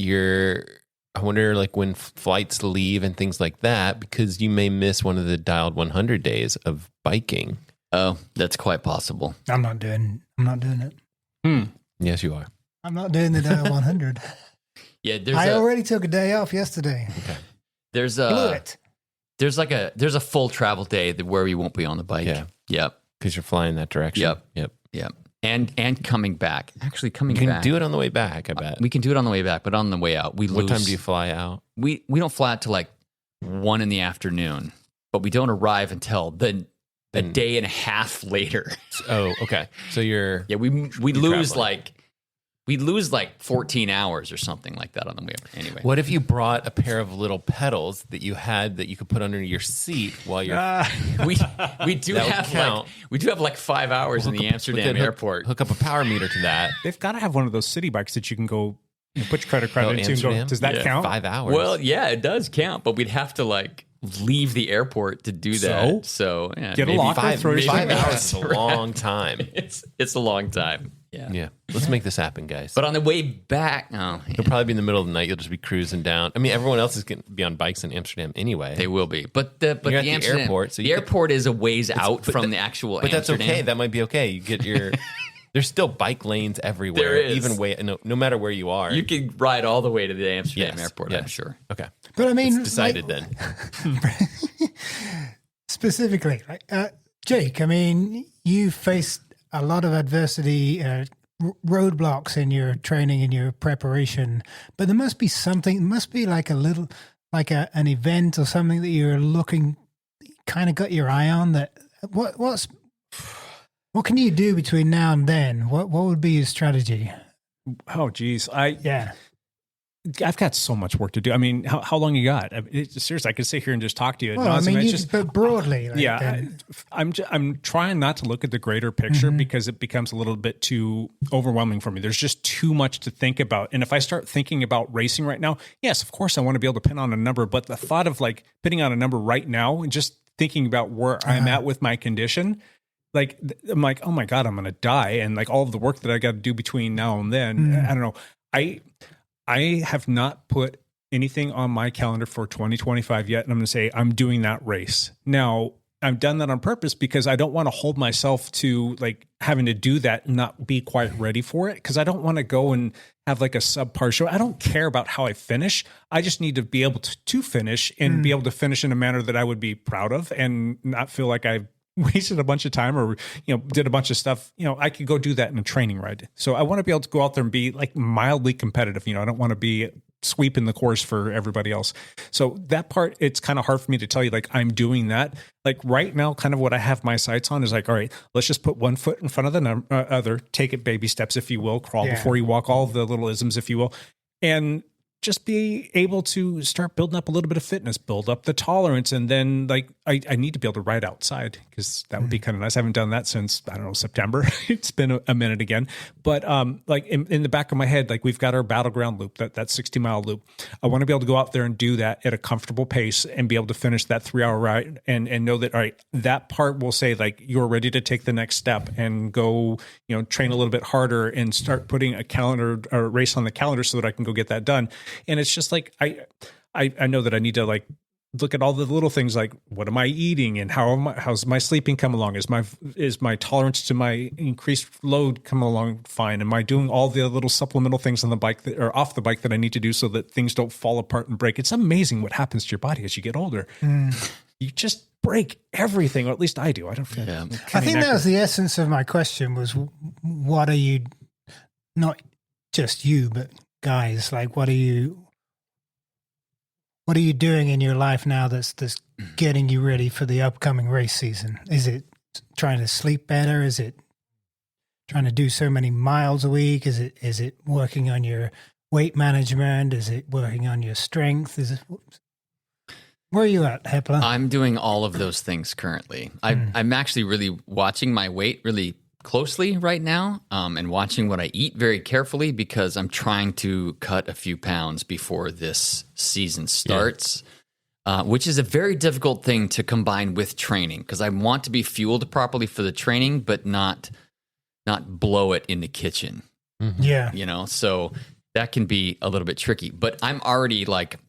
wonder when flights leave and things like that, because you may miss one of the dialed 100 days of biking.
Oh, that's quite possible.
I'm not doing it.
Yes, you are.
I'm not doing the dial 100.
Yeah,
I already took a day off yesterday.
Okay.
There's a full travel day where we won't be on the bike.
Yeah.
Yep.
Because you're flying that direction.
Yep. And coming back. Actually, coming
back. You
back.
can do it on the way back, I bet.
We can do it on the way back, but on the way out, we lose.
What time do you fly out?
We don't fly out till 1 in the afternoon, but we don't arrive until the day and a half later.
Oh, okay. So you're
we lose
traveling.
We lose 14 hours or something like that on the way. Anyway,
what if you brought a pair of little pedals that you could put under your seat while you're?
We do have 5 hours in the Amsterdam airport.
Hook up a power meter to that.
They've got to have one of those city bikes that you can go put your credit card into and go. Does that count?
5 hours.
Well, yeah, it does count, but we'd have to leave the airport to do that. So
get a locker.
5 hours is a long time.
It's a long time.
Yeah. Let's make this happen, guys.
But on the way back,
you'll probably be in the middle of the night. You'll just be cruising down. I mean, everyone else is going to be on bikes in Amsterdam anyway.
They will be, but the Amsterdam
airport. So
the airport is a ways out from the actual.
But
Amsterdam.
That's okay. That might be okay. You get your. There's still bike lanes everywhere.
There is.
Even no matter where you are.
You can ride all the way to the Amsterdam airport. I'm sure.
Okay.
But I mean,
it's decided then.
Specifically, Jake. I mean, you faced a lot of adversity, roadblocks in your training, in your preparation, but there must be something, it must be an event or something that you're kind of got your eye on that, what can you do between now and then? What would be your strategy?
Oh, geez. I've got so much work to do. I mean, how long you got? Seriously, I could sit here and just talk to you.
Well, I mean, but broadly.
I'm trying not to look at the greater picture because it becomes a little bit too overwhelming for me. There's just too much to think about. And if I start thinking about racing right now, yes, of course I want to be able to pin on a number, but the thought of pinning on a number right now and just thinking about where I'm at with my condition, like I'm like, oh my God, I'm going to die. And like all of the work that I got to do between now and then, I don't know. I have not put anything on my calendar for 2025 yet. And I'm going to say I'm doing that race. Now, I've done that on purpose because I don't want to hold myself to like having to do that and not be quite ready for it. Cause I don't want to go and have like a subpar show. I don't care about how I finish. I just need to be able to finish and be able to finish in a manner that I would be proud of and not feel like I wasted a bunch of time or, did a bunch of stuff. I could go do that in a training ride. So I want to be able to go out there and be like mildly competitive. I don't want to be sweeping the course for everybody else. So that part, it's kind of hard for me to tell you, like, I'm doing that. Like right now, kind of what I have my sights on is like, all right, let's just put one foot in front of the other, take it baby steps, if you will, crawl before you walk, all the little isms, if you will, and just be able to start building up a little bit of fitness, build up the tolerance. And then like, I need to be able to ride outside because that would be kind of nice. I haven't done that since, I don't know, September. It's been a minute again, but like in the back of my head, like we've got our battleground loop, that 60-mile loop. I want to be able to go out there and do that at a comfortable pace and be able to finish that 3-hour ride and know that, all right, that part will say like, you're ready to take the next step and go, train a little bit harder and start putting a calendar or race on the calendar so that I can go get that done. And it's just like, I know that I need to like look at all the little things like what am I eating and how's my sleeping come along? Is my tolerance to my increased load come along fine? Am I doing all the little supplemental things on the bike that or off the bike that I need to do so that things don't fall apart and break? It's amazing what happens to your body as you get older. You just break everything, or at least I do. I don't feel
I think that was the essence of my question was what are you, not just you, but guys, like what are you doing in your life now that's getting you ready for the upcoming race season? Is it trying to sleep better? Is it trying to do so many miles a week? Is it working on your weight management? Is it working on your strength? Where are you at, Hepla?
I'm doing all of those things currently. I'm actually really watching my weight really closely right now, and watching what I eat very carefully because I'm trying to cut a few pounds before this season starts, which is a very difficult thing to combine with training because I want to be fueled properly for the training, but not blow it in the kitchen.
Yeah.
So that can be a little bit tricky, but I'm already like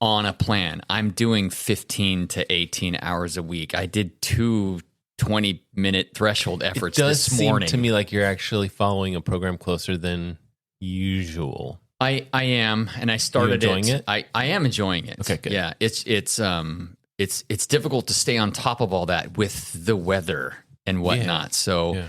on a plan. I'm doing 15 to 18 hours a week. I did 2 20-minute threshold efforts this morning.
It does seem to me like you're actually following a program closer than usual.
I am, and I started
enjoying it.
I am enjoying it.
Okay, good.
Yeah, it's difficult to stay on top of all that with the weather and whatnot.
Yeah.
So,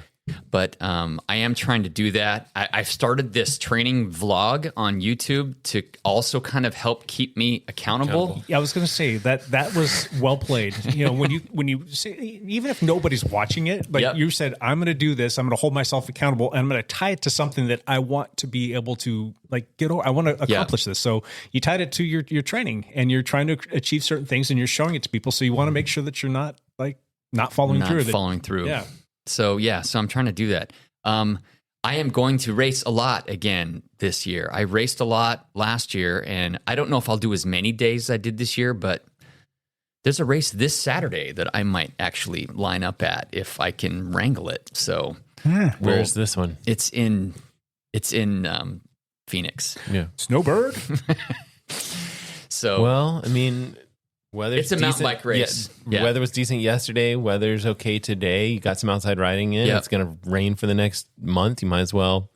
but I am trying to do that. I've started this training vlog on YouTube to also kind of help keep me accountable.
Yeah, I was going to say that was well played. When you say, even if nobody's watching it, like you said, I'm going to do this. I'm going to hold myself accountable, and I'm going to tie it to something that I want to be able to like get over. I want to accomplish this. So you tied it to your training, and you're trying to achieve certain things, and you're showing it to people. So you want to make sure that you're not following through.
Yeah. So I'm trying to do that. I am going to race a lot again this year. I raced a lot last year, and I don't know if I'll do as many days as I did this year, but there's a race this Saturday that I might actually line up at if I can wrangle it. So
where's this one?
It's in Phoenix.
Yeah.
Snowbird.
So,
well, I mean,
it's a mountain bike race.
Yeah. Weather was decent yesterday. Weather's okay today. You got some outside riding in.
Yep.
It's going to rain for the next month. You might as well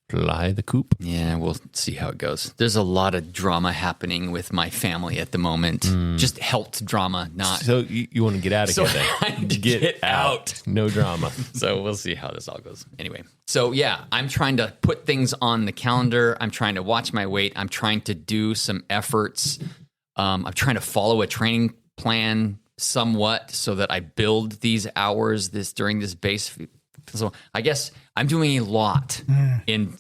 fly the coop.
Yeah, we'll see how it goes. There's a lot of drama happening with my family at the moment. Just health drama, not.
So you want to get out of here then?
Trying to get out.
No drama.
So we'll see how this all goes. Anyway, so I'm trying to put things on the calendar. I'm trying to watch my weight. I'm trying to do some efforts. I'm trying to follow a training plan somewhat so that I build these hours during this base. So I guess I'm doing a lot in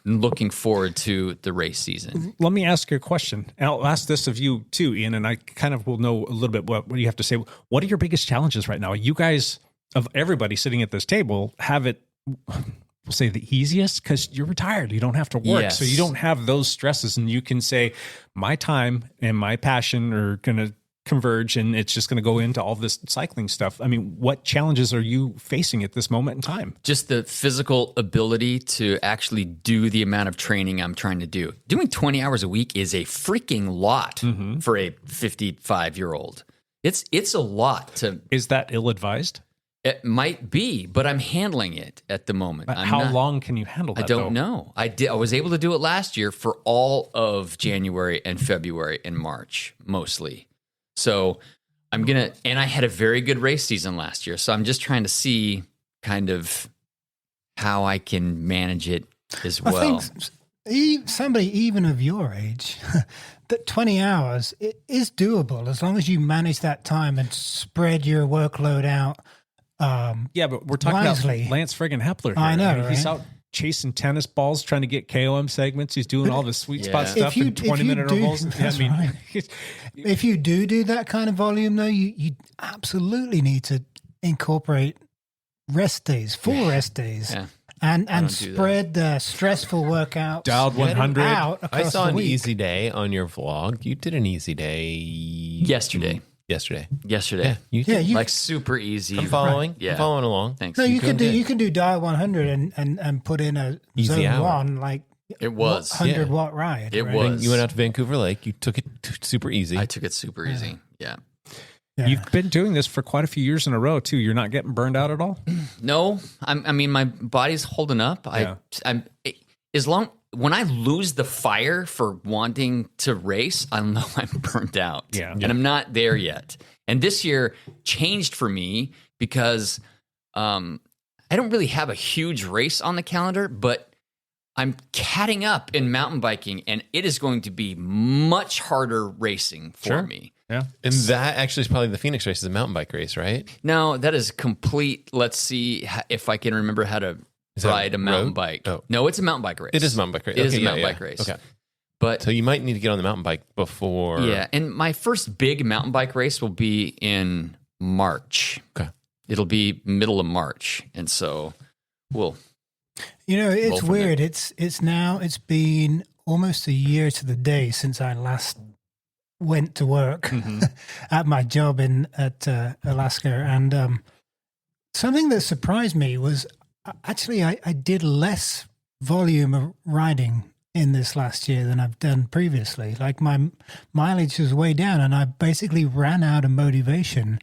looking forward to the race season.
Let me ask you a question. And I'll ask this of you too, Ian, and I kind of will know a little bit what you have to say. What are your biggest challenges right now? You guys, of everybody sitting at this table, have it, we'll say, the easiest because you're retired. You don't have to work.
Yes.
So you don't have those stresses, and you can say, my time and my passion are going to converge and it's just going to go into all this cycling stuff. I mean, what challenges are you facing at this moment in time?
Just the physical ability to actually do the amount of training I'm trying to do. Doing 20 hours a week is a freaking lot for a 55-year-old. It's a lot to.
Is that ill-advised?
It might be, but I'm handling it at the moment.
How long can you handle that?
I don't know. I was able to do it last year for all of January and February and March, mostly. So I'm going to, and I had a very good race season last year. So I'm just trying to see kind of how I can manage it as well.
I think somebody even of your age, that 20 hours is doable as long as you manage that time and spread your workload out.
Yeah, but we're talking
wisely.
about Lance friggin' Hepler here.
I know,
mean, he's
right?
out chasing tennis balls, trying to get KOM segments. He's doing all the sweet spot stuff in 20-minute intervals.
Right. If you do that kind of volume, though, you absolutely need to incorporate rest days, full rest days.
Yeah.
And spread the stressful workout
dialed 100
out across
I saw
the
an
week.
easy day on your vlog. You did an easy day
Yesterday.
Yeah, you did.
you
like super easy.
I'm following.
Yeah.
I'm following along.
Thanks.
No, you can do dial 100 and put in a
Easy
zone
hour.
1 like
it was
100 watt ride.
It
right?
was.
You went out to Vancouver Lake. You took it super easy.
I took it super easy. Yeah.
You've been doing this for quite a few years in a row, too. You're not getting burned out at all?
No, I mean, my body's holding up. When I lose the fire for wanting to race, I know I'm burned out.
Yeah.
And I'm not there yet. And this year changed for me because I don't really have a huge race on the calendar, but I'm catting up in mountain biking, and it is going to be much harder racing for me.
Yeah.
And that actually is probably the Phoenix race is a mountain bike race, right?
No, that is complete. Let's see if I can remember how to ride a mountain bike.
Oh.
No, it's a mountain bike race.
It is a mountain bike race.
It is a mountain bike race.
Okay.
But
so you might need to get on the mountain bike before.
Yeah, and my first big mountain bike race will be in March.
Okay.
It'll be middle of March, and so we'll.
It's weird. It's been almost a year to the day since I last went to work at my job at Alaska, and something that surprised me was actually I did less volume of riding in this last year than I've done previously. Like my mileage was way down, and I basically ran out of motivation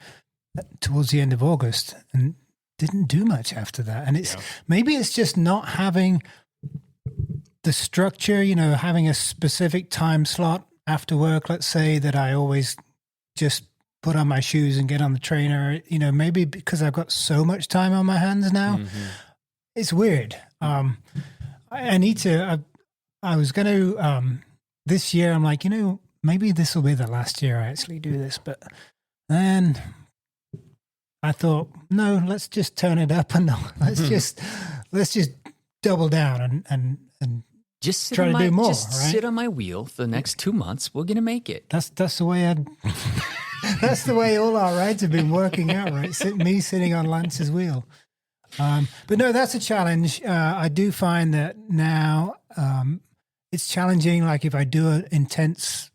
towards the end of August and didn't do much after that. And maybe it's just not having the structure, having a specific time slot after work, let's say, that I always just put on my shoes and get on the trainer, maybe because I've got so much time on my hands now. It's weird. I need to, I was going to, this year, I'm like, maybe this will be the last year I actually do this. But then I thought, no, let's just turn it up and let's just double down and
just
try to do more.
Just
right?
sit on my wheel for the next 2 months. We're gonna make it.
That's the way that's the way all our rides have been working out, right? Me sitting on Lance's wheel. But no, that's a challenge. I do find that now it's challenging. Like if I do an intense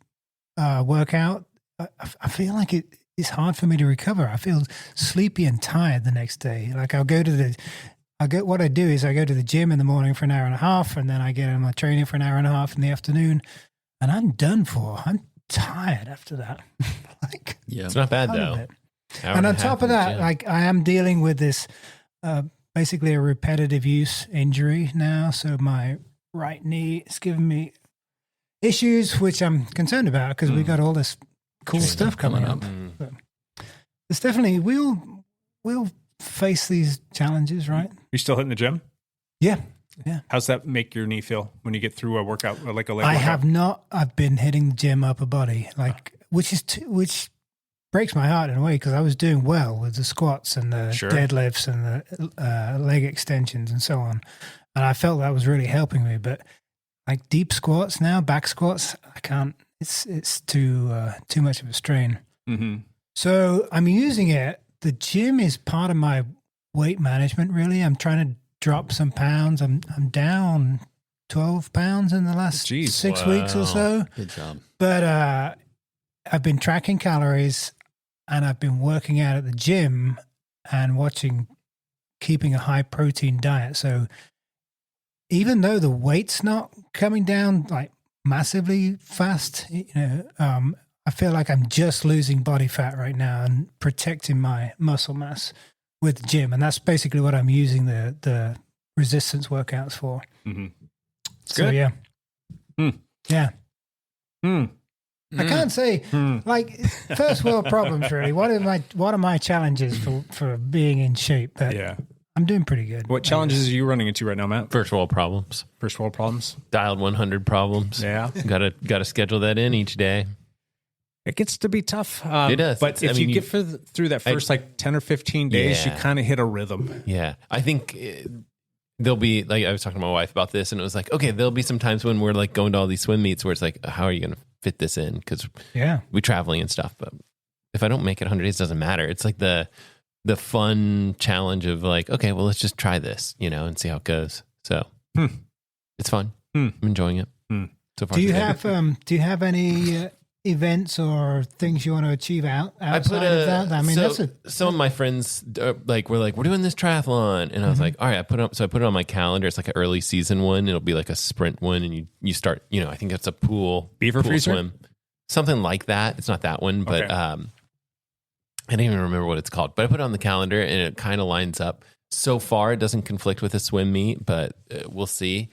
workout, I feel like it's hard for me to recover. I feel sleepy and tired the next day. Like what I do is I go to the gym in the morning for an hour and a half, and then I get on my training for an hour and a half in the afternoon, and I'm done for. I'm tired after that.
It's not bad though.
And on top of that, like I am dealing with this basically a repetitive use injury now. So my right knee is giving me issues, which I'm concerned about because we got all this cool stuff coming up. But it's definitely we'll face these challenges, right?
You're still hitting the gym?
Yeah.
How's that make your knee feel when you get through a workout, like a leg
I
workout?
have not. I've been hitting the gym upper body, which breaks my heart in a way because I was doing well with the squats and the deadlifts and the leg extensions and so on, and I felt that was really helping me. But like deep squats now, back squats, I can't. It's too much of a strain.
Mm-hmm.
So I'm using it. The gym is part of my weight management. Really, I'm trying to drop some pounds. I'm down 12 pounds in the last 6 weeks or so.
Good job.
But I've been tracking calories and I've been working out at the gym and keeping a high protein diet. So even though the weight's not coming down like massively fast, I feel like I'm just losing body fat right now and protecting my muscle mass with the gym. And that's basically what I'm using the resistance workouts for.
Mm-hmm.
So,
good.
yeah. Yeah. I
Mm.
can't say like first world problems really. What are my challenges for being in shape? But
Yeah.
I'm doing pretty good.
What challenges are you running into right now, Matt?
First world problems.
First world problems.
Dialed 100 problems.
Yeah.
Gotta schedule that in each day.
It gets to be tough.
It does.
But if you get through that first 10 or 15 days, you kind of hit a rhythm.
Yeah. I think there'll be, like, I was talking to my wife about this, and it was like, okay, there'll be some times when we're like going to all these swim meets where it's like, how are you going to fit this in? Because we're traveling and stuff. But if I don't make it 100 days, it doesn't matter. It's like the fun challenge of like, okay, well, let's just try this, and see how it goes. So it's fun. I'm enjoying it so far.
Do you have any events or things you want to achieve outside of that? I mean,
some of my friends were like, we're doing this triathlon, and I was like, all right, I put it on my calendar. It's like an early season one. It'll be like a sprint one, and you start, I think it's a pool
freezer
swim, something like that. It's not that one, but
Okay.
I don't even remember what it's called. But I put it on the calendar, and it kind of lines up. So far, it doesn't conflict with a swim meet, but we'll see.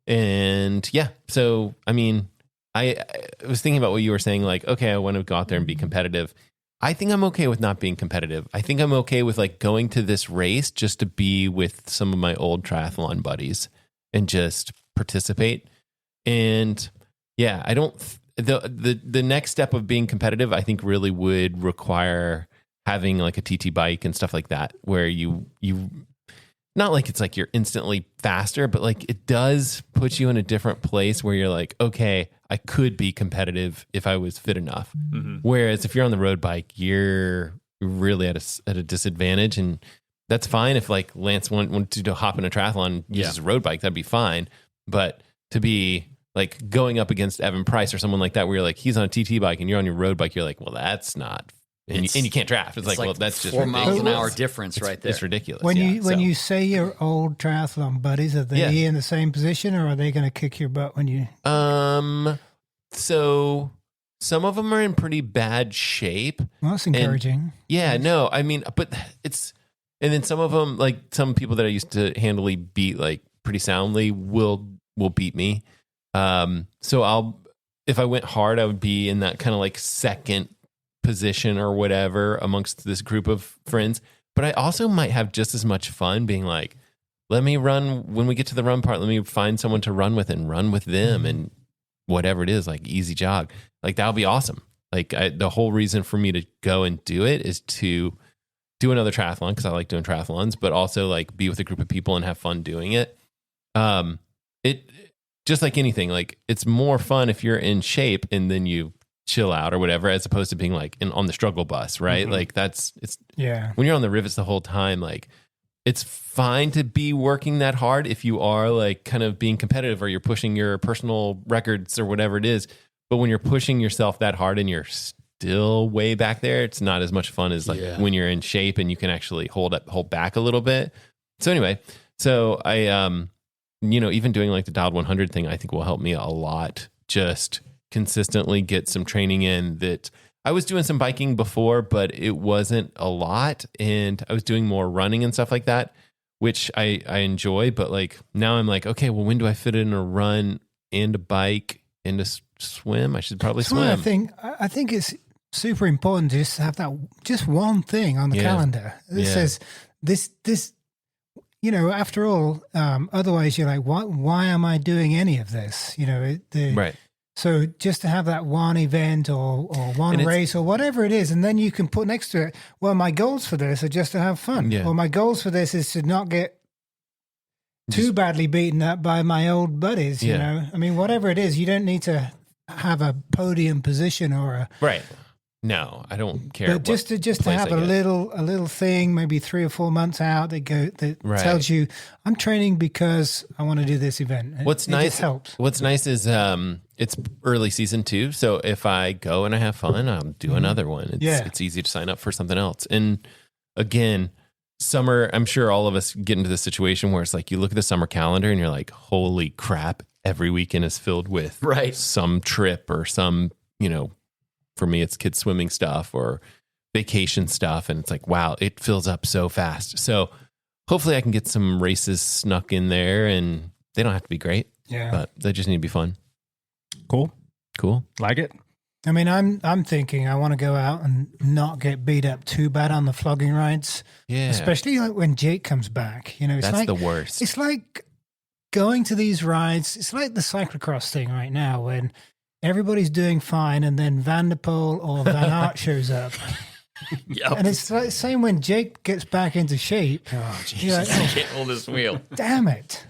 And yeah, so I mean, I was thinking about what you were saying, like, okay, I want to go out there and be competitive. I think I'm okay with not being competitive. I think I'm okay with like going to this race just to be with some of my old triathlon buddies and just participate. And yeah, I don't, the next step of being competitive, I think really would require having like a TT bike and stuff like that, where you not like it's like you're instantly faster, but like it does put you in a different place where you're like, okay, I could be competitive if I was fit enough.
Mm-hmm.
Whereas if you're on the road bike, you're really at a disadvantage, and that's fine. If like Lance wanted to hop in a triathlon, uses a road bike, that'd be fine. But to be like going up against Evan Price or someone like that, where you're like, he's on a TT bike and you're on your road bike, you're like, well, that's not. And you can't draft. It's like, well, that's just
4 miles an
ridiculous.
hour difference right there.
It's ridiculous.
When you say your old triathlon buddies, are they in the same position, or are they going to kick your butt when you?
So some of them are in pretty bad shape.
Well, that's encouraging.
No, I mean, but and then some of them, like some people that I used to handily beat like pretty soundly will beat me. So if I went hard, I would be in that kind of like second position or whatever amongst this group of friends. But I also might have just as much fun being like, let me run when we get to the run part. Let me find someone to run with and run with them and whatever it is, like easy jog. Like that'll be awesome. Like the whole reason for me to go and do it is to do another triathlon because I like doing triathlons, but also like be with a group of people and have fun doing it. It just like anything, like it's more fun if you're in shape and then you chill out or whatever, as opposed to being like on the struggle bus, right?
Mm-hmm.
Like when you're on the rivets the whole time, like it's fine to be working that hard if you are like kind of being competitive or you're pushing your personal records or whatever it is. But when you're pushing yourself that hard and you're still way back there, it's not as much fun as like when you're in shape and you can actually hold back a little bit. So anyway, I, even doing like the dialed 100 thing, I think will help me a lot. Just consistently get some training in. That I was doing some biking before, but it wasn't a lot, and I was doing more running and stuff like that, which I enjoy. But like now I'm like, okay, well, when do I fit in a run and a bike and a swim? I should probably swim.
I think it's super important to just have that just one thing on the calendar that says this. After all, otherwise you're like, why am I doing any of this? Right. So just to have that one event or one race or whatever it is, and then you can put next to it, well, my goals for this are just to have fun. Yeah. Well, my goals for this is to not get too badly beaten up by my old buddies, you know? I mean, whatever it is, you don't need to have a podium position or a...
Right. No, I don't care.
But just to have a little thing, maybe 3 or 4 months out that tells you, I'm training because I want to do this event.
What's nice helps. What's nice is it's early season too. So if I go and I have fun, I'll do another one. It's easy to sign up for something else. And again, summer, I'm sure all of us get into this situation where it's like you look at the summer calendar and you're like, holy crap, every weekend is filled with some trip or some, for me, it's kids swimming stuff or vacation stuff. And it's like, wow, it fills up so fast. So hopefully I can get some races snuck in there, and they don't have to be great.
Yeah.
But they just need to be fun.
Cool. Like it?
I mean, I'm thinking I want to go out and not get beat up too bad on the flogging rides.
Yeah.
Especially like when Jake comes back. It's
That's
like
the worst.
It's like going to these rides. It's like the cyclocross thing right now when everybody's doing fine and then Van der Poel or Van Aert shows up.
Yep.
And it's like the same when Jake gets back into shape.
Oh, Jesus. Can't hold this wheel.
Damn it.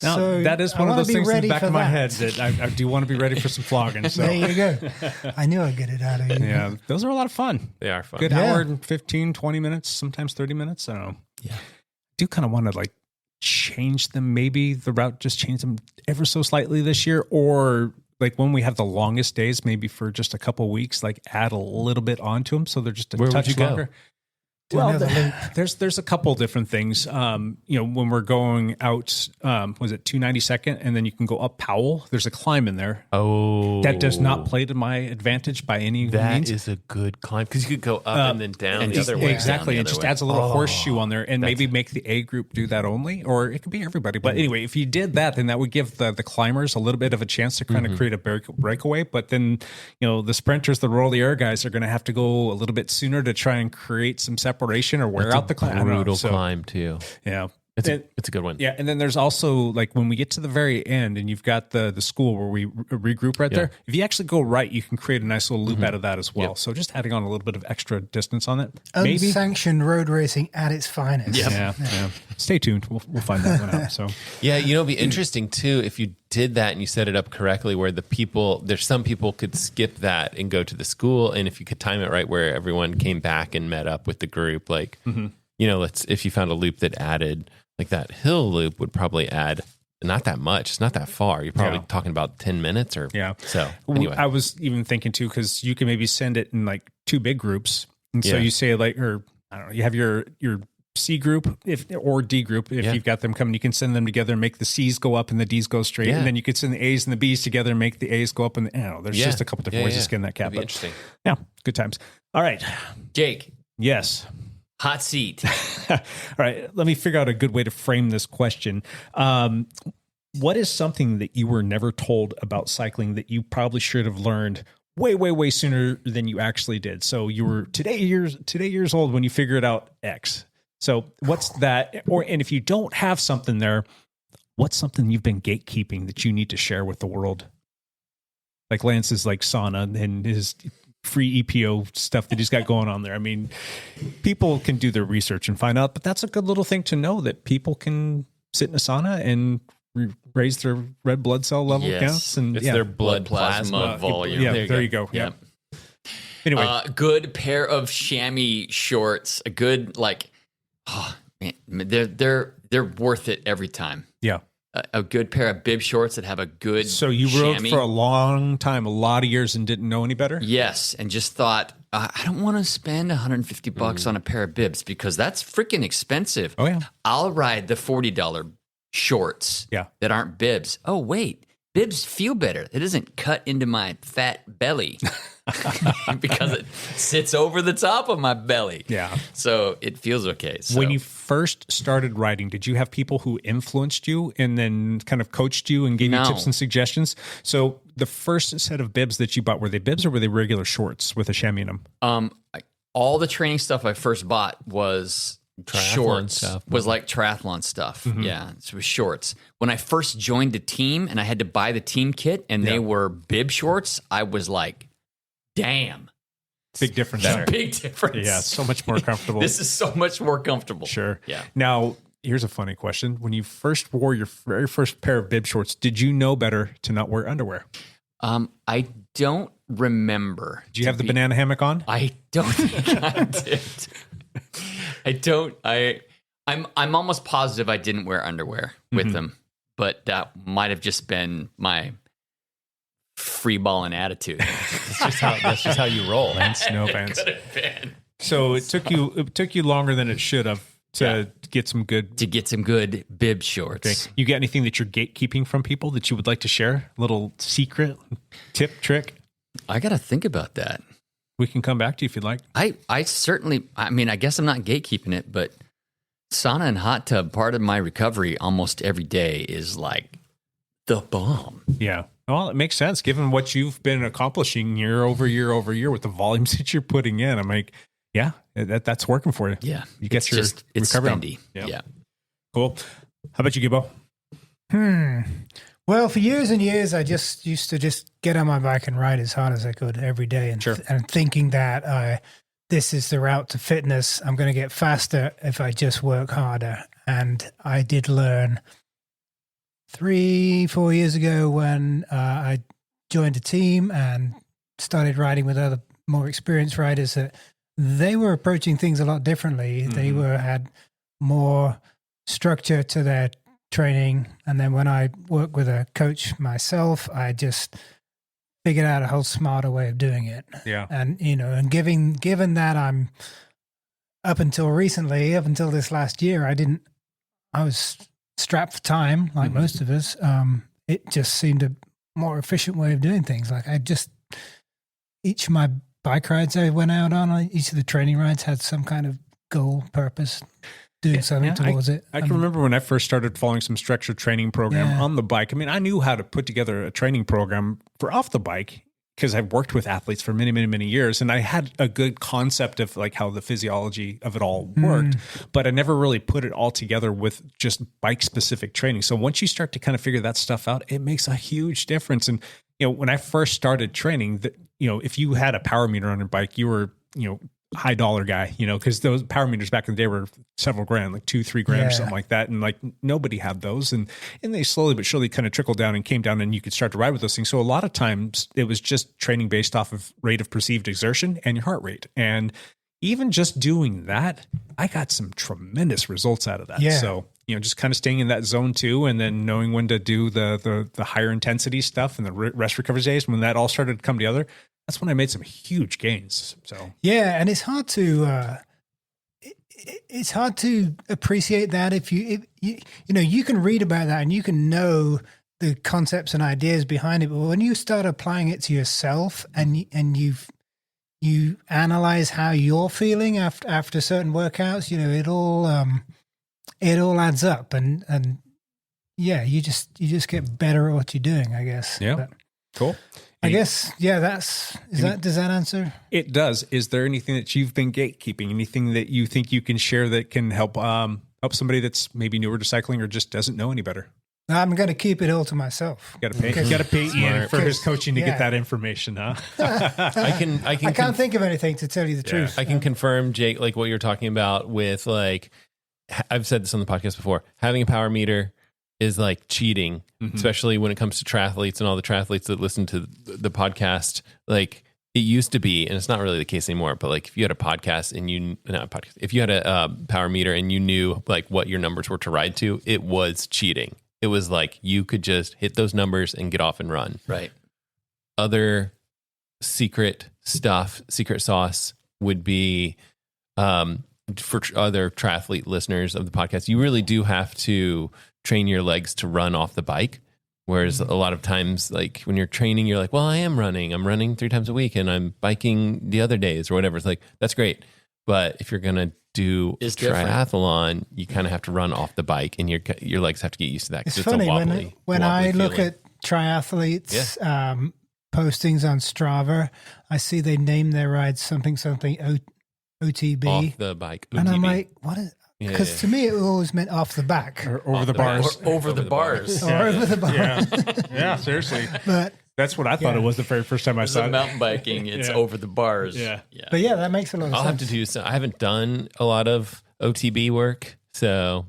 Now,
So
that is
I
one of
wanna
those
be
things in the
ready
back
for
of my
that.
head that I do want to be ready for some flogging. So.
There you go. I knew I'd get it out of you.
Yeah, those are a lot of fun.
They are fun.
Good
Yeah.
hour and 15, 20 minutes, sometimes 30 minutes. I don't know.
Yeah.
Do kind of want to change them, maybe the route, just change them ever so slightly this year, or when we have the longest days, maybe for just a couple of weeks, add a little bit onto them so they're just a
Where would
touch
you go?
longer. Well, there's a couple different things. When we're going out, was it 292nd, and then you can go up Powell. There's a climb in there.
Oh,
that does not play to my advantage by any means.
That is a good climb because you could go up and then down the other way.
Exactly, it just adds a little horseshoe on there, and maybe make the A group do that only, or it could be everybody. But anyway, if you did that, then that would give the climbers a little bit of a chance to kind of create a breakaway. But then, the sprinters, the roll the air guys, are going to have to go a little bit sooner to try and create some separation or wear out the climb.
Brutal climb too.
Yeah.
It's a good one.
Yeah, and then there's also when we get to the very end and you've got the school where we regroup right there. If you actually go right, you can create a nice little loop out of that as well. So just adding on a little bit of extra distance on it. Maybe.
Unsanctioned road racing at its finest.
Yeah. Stay tuned. We'll find that one out. So
it'd be interesting too if you did that and you set it up correctly, where there's some people could skip that and go to the school, and if you could time it right, where everyone came back and met up with the group, if you found a loop that added. That hill loop would probably add not that much. It's not that far. You're probably talking about 10 minutes or so. Anyway,
I was even thinking too, because you can maybe send it in two big groups. And so you say or I don't know, you have your C group or D group. If you've got them coming, you can send them together and make the C's go up and the D's go straight. And then you could send the A's and the B's together and make the A's go up. And there's just a couple different ways to skin that cat.
That'd be interesting.
Yeah, good times. All right.
Jake.
Yes.
Hot seat.
All right. Let me figure out a good way to frame this question. What is something that you were never told about cycling that you probably should have learned way, way, way sooner than you actually did? So you were today years old when you figured out X. So what's that? And if you don't have something there, what's something you've been gatekeeping that you need to share with the world? Like Lance's sauna and his free EPO stuff that he's got going on there. I mean, people can do their research and find out, but that's a good little thing to know, that people can sit in a sauna and raise their red blood cell level counts. And
it's their blood plasma volume.
Yeah, there you go. Yeah. Anyway,
good pair of chamois shorts. A good they're worth it every time.
Yeah.
A good pair of bib shorts that have a good.
So you rode for a long time, a lot of years, and didn't know any better?
Yes, and just thought, I don't want to spend $150 on a pair of bibs because that's freaking expensive.
Oh yeah,
I'll ride the $40 shorts. That aren't bibs. Oh wait, bibs feel better. It doesn't cut into my fat belly because it sits over the top of my belly.
Yeah,
so it feels okay. So.
When you first started riding, did you have people who influenced you and then kind of coached you and gave you tips and suggestions? So the first set of bibs that you bought, were they bibs or were they regular shorts with a chamois in them?
All the training stuff I first bought was shorts. Stuff. Was like triathlon stuff. Mm-hmm. Yeah, it was shorts. When I first joined the team and I had to buy the team kit and they were bib shorts, I was like, damn.
Big difference there.
Big difference.
Yeah, so much more comfortable.
This is so much more comfortable.
Sure.
Yeah.
Now, here's a funny question. When you first wore your very first pair of bib shorts, did you know better to not wear underwear?
I don't remember.
Do you have the banana hammock on?
I don't think I did. I don't. I'm almost positive I didn't wear underwear with them, but that might have just been my free balling attitude.
That's just how you roll.
Pants, no pants. So it took you longer than it should have to get some good
bib shorts.
Okay. You got anything that you're gatekeeping from people that you would like to share? Little secret tip, trick?
I got to think about that.
We can come back to you if you'd like.
I certainly, I mean, I guess I'm not gatekeeping it, but sauna and hot tub, part of my recovery almost every day is like the bomb.
Yeah. Well, it makes sense given what you've been accomplishing year over year over year with the volumes that you're putting in. I'm like, yeah, that's working for you.
Yeah.
You get your
it's
recovery on.
spendy. Yeah.
Cool. How about you, Gibbo?
Well, for years and years, I just used to just get on my bike and ride as hard as I could every day, and thinking that this is the route to fitness. I'm going to get faster if I just work harder. And I did learn 3-4 years ago when I joined a team and started riding with other more experienced riders that they were approaching things a lot differently. They had more structure to their training. And then when I worked with a coach myself, I just figured out a whole smarter way of doing it.
Yeah.
And, and given that I'm up until recently, up until this last year, I was strapped for time like most of us. It just seemed a more efficient way of doing things. Like each of my bike rides I went out on, each of the training rides had some kind of goal, purpose, doing something towards it.
I can remember when I first started following some structured training program on the bike. I mean, I knew how to put together a training program for off the bike because I've worked with athletes for many, many, many years. And I had a good concept of like how the physiology of it all worked, but I never really put it all together with just bike specific training. So once you start to kind of figure that stuff out, it makes a huge difference. And, when I first started training, if you had a power meter on your bike, you were, high dollar guy, because those power meters back in the day were several grand, like $2-3 or something like that. And like nobody had those. And they slowly but surely kind of trickled down and came down and you could start to ride with those things. So a lot of times it was just training based off of rate of perceived exertion and your heart rate. And even just doing that, I got some tremendous results out of that.
Yeah.
So, just kind of staying in that zone too, and then knowing when to do the higher intensity stuff and the rest recovery days, when that all started to come together, that's when I made some huge gains. So
yeah, and it's hard to appreciate that if you can read about that and you can know the concepts and ideas behind it, but when you start applying it to yourself and you analyze how you're feeling after certain workouts, it all adds up, and yeah, you just get better at what you're doing, I guess.
Yeah,
but
cool.
I guess, yeah, does that answer?
It does. Is there anything that you've been gatekeeping? Anything that you think you can share that can help somebody that's maybe newer to cycling or just doesn't know any better?
I'm going to keep it all to myself.
Got to pay Ian for his coaching to get that information, huh?
I
can't think of anything, to tell you the truth.
I can confirm, Jake, like what you're talking about with, like, I've said this on the podcast before, having a power meter is like cheating, especially when it comes to triathletes and all the triathletes that listen to the podcast. Like, it used to be, and it's not really the case anymore, but like if you had a podcast and if you had a power meter and you knew like what your numbers were to ride to, it was cheating. It was like you could just hit those numbers and get off and run.
Right.
Other secret sauce would be, for other triathlete listeners of the podcast, you really do have to train your legs to run off the bike. Whereas a lot of times, like when you're training, you're like, well, I'm running 3 times a week and I'm biking the other days or whatever. It's like, that's great. But if you're going to do triathlon, you kind of have to run off the bike and your legs have to get used to that.
It's funny when I look at triathletes postings on Strava, I see they name their rides something OTB.
Off the bike. OTB.
And I'm like, what is... Because to me, it always meant off the back.
Or over the bars.
Or over the bars.
Or over the bars.
Yeah, seriously.
But
that's what I thought it was the very first time I saw it.
Mountain biking, it's over the bars.
Yeah.
But yeah, that makes a lot of sense.
I'll have to do some. I haven't done a lot of OTB work, so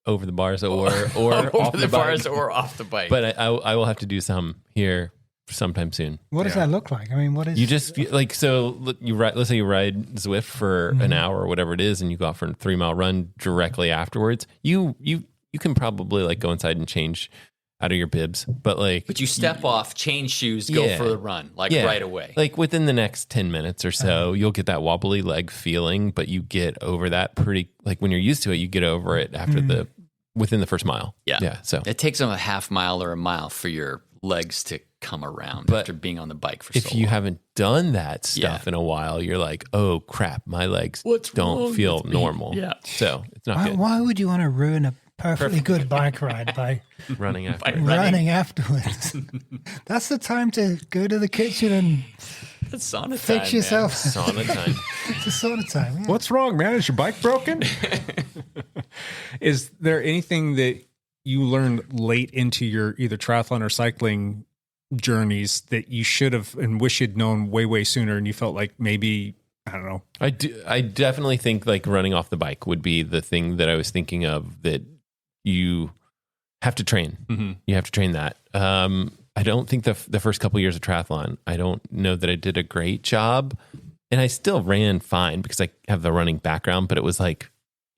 over the bars or off the
bars
bike.
or off the bike.
But I will have to do some here sometime soon.
What does that look like? I mean, what is...
You just like, so you ride, let's say you ride Zwift for an hour or whatever it is, and you go out for a 3-mile run directly afterwards. You can probably like go inside and change out of your bibs. But
But you step off, change shoes, go for a run, right away.
Like within the next 10 minutes or so, you'll get that wobbly leg feeling, but you get over that pretty, like when you're used to it, you get over it after within the first mile. Yeah. So
it takes them a half mile or a mile for your legs to come around after being on the bike for so long.
If you haven't done that stuff in a while, you're like, oh crap, my legs don't feel normal.
Yeah.
So it's not good.
Why would you want to ruin a perfectly good bike ride by
running
afterwards? That's the time to go to the kitchen and
sauna
fix
time,
yourself.
Sauna time.
It's a sauna time. Yeah.
What's wrong, man? Is your bike broken? Is there anything that you learned late into your either triathlon or cycling journeys that you should have and wish you'd known way sooner, and you felt like maybe, I don't know?
I definitely think like running off the bike would be the thing that I was thinking of that you have to train.
Mm-hmm.
You have to train that. I don't think the first couple of years of triathlon, I don't know that I did a great job, and I still ran fine because I have the running background, but it was like,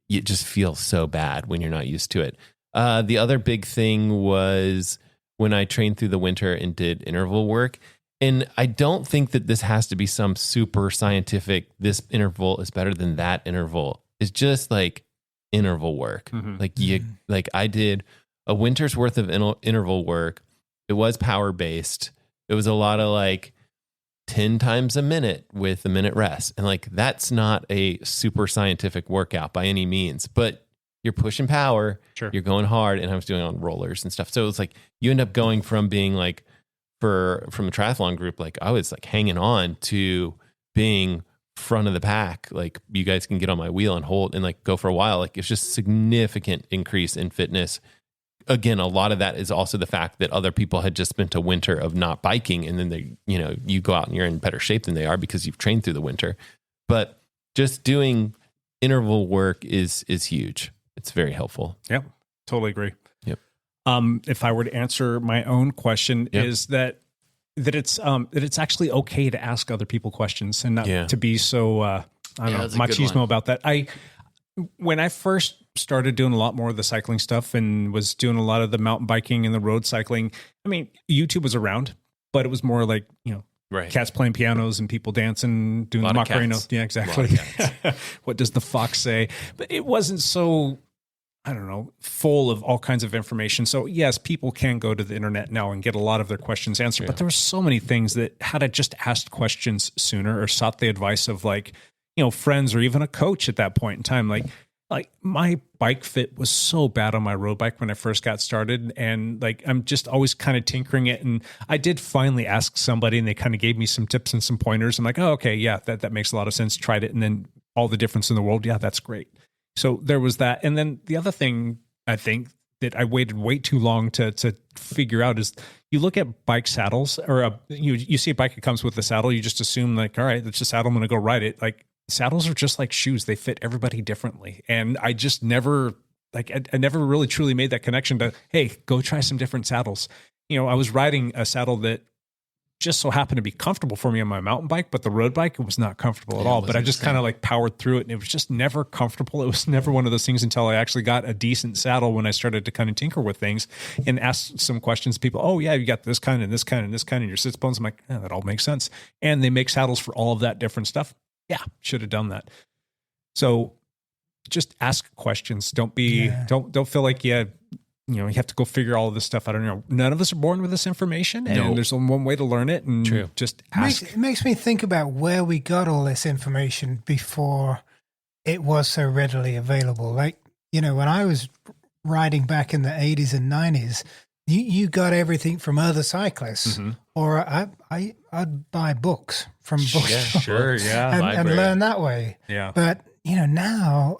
it just feels so bad when you're not used to it. The other big thing was when I trained through the winter and did interval work. And I don't think that this has to be some super scientific, this interval is better than that interval. It's just like interval work.
Mm-hmm.
Like I did a winter's worth of interval work. It was power based. It was a lot of like 10 times a minute with a minute rest. And like, that's not a super scientific workout by any means, but you're pushing power, you're going hard. And I was doing it on rollers and stuff. So it's like, you end up going from being like, from a triathlon group, like I was like hanging on to being front of the pack. Like you guys can get on my wheel and hold and like go for a while. Like it's just significant increase in fitness. Again, a lot of that is also the fact that other people had just spent a winter of not biking, and then they, you go out and you're in better shape than they are because you've trained through the winter. But just doing interval work is huge. It's very helpful.
Yep. Totally agree.
Yep.
If I were to answer my own question, is that it's actually okay to ask other people questions and not to be so I don't know, machismo about that. When I first started doing a lot more of the cycling stuff and was doing a lot of the mountain biking and the road cycling, I mean, YouTube was around, but it was more like, cats playing pianos and people dancing, doing the Macarena. Yeah, exactly. What does the fox say? But it wasn't so, I don't know, full of all kinds of information. So yes, people can go to the internet now and get a lot of their questions answered, but there were so many things that had I just asked questions sooner or sought the advice of like, friends or even a coach at that point in time, like my bike fit was so bad on my road bike when I first got started. And like, I'm just always kind of tinkering it. And I did finally ask somebody and they kind of gave me some tips and some pointers. I'm like, oh, okay. Yeah, that makes a lot of sense. Tried it. And then all the difference in the world. Yeah, that's great. So there was that. And then the other thing I think that I waited way too long to figure out is you look at bike saddles or you see a bike that comes with a saddle. You just assume like, all right, that's a saddle. I'm going to go ride it. Like, saddles are just like shoes. They fit everybody differently. And I just never, I never really truly made that connection to, hey, go try some different saddles. I was riding a saddle that just so happened to be comfortable for me on my mountain bike, but the road bike, it was not comfortable at all. But I just kind of like powered through it, and it was just never comfortable. It was never one of those things until I actually got a decent saddle when I started to kind of tinker with things and ask some questions. People, oh yeah, you got this kind and this kind and this kind in your sits bones. I'm like, that all makes sense. And they make saddles for all of that different stuff. Yeah, should have done that. So just ask questions. Don't feel like you have to go figure all of this stuff out. None of us are born with this information, and there's only one way to learn it. And just ask.
It makes me think about where we got all this information before it was so readily available. Like, when I was riding back in the 80s and 90s, you got everything from other cyclists, or I'd buy books from bookstores, and learn that way. Yeah, but now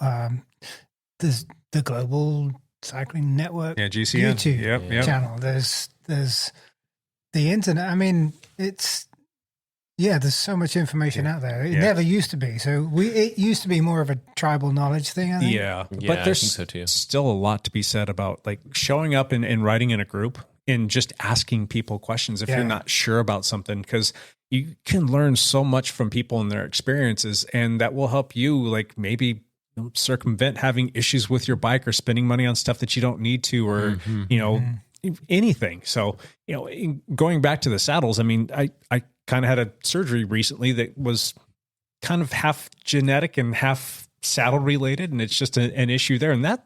there's the Global Cycling Network,
GCN
YouTube channel. There's the internet. I mean, there's so much information out there. It never used to be. So it used to be more of a tribal knowledge thing, I think.
Yeah, but there's
I think so too.
Still a lot to be said about like showing up and riding in a group and just asking people questions if you're not sure about something, because you can learn so much from people and their experiences, and that will help you like maybe circumvent having issues with your bike or spending money on stuff that you don't need to, or anything. So, going back to the saddles, I mean, I kind of had a surgery recently that was kind of half genetic and half saddle related. And it's just an issue there. And that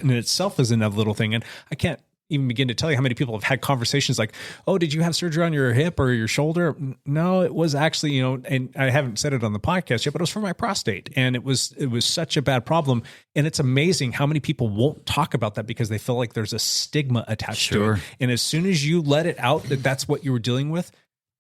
in itself is another little thing. And I can't even begin to tell you how many people have had conversations like, oh, did you have surgery on your hip or your shoulder? No, it was actually, and I haven't said it on the podcast yet, but it was for my prostate. And it was such a bad problem. And it's amazing how many people won't talk about that because they feel like there's a stigma attached to it. And as soon as you let it out that that's what you were dealing with,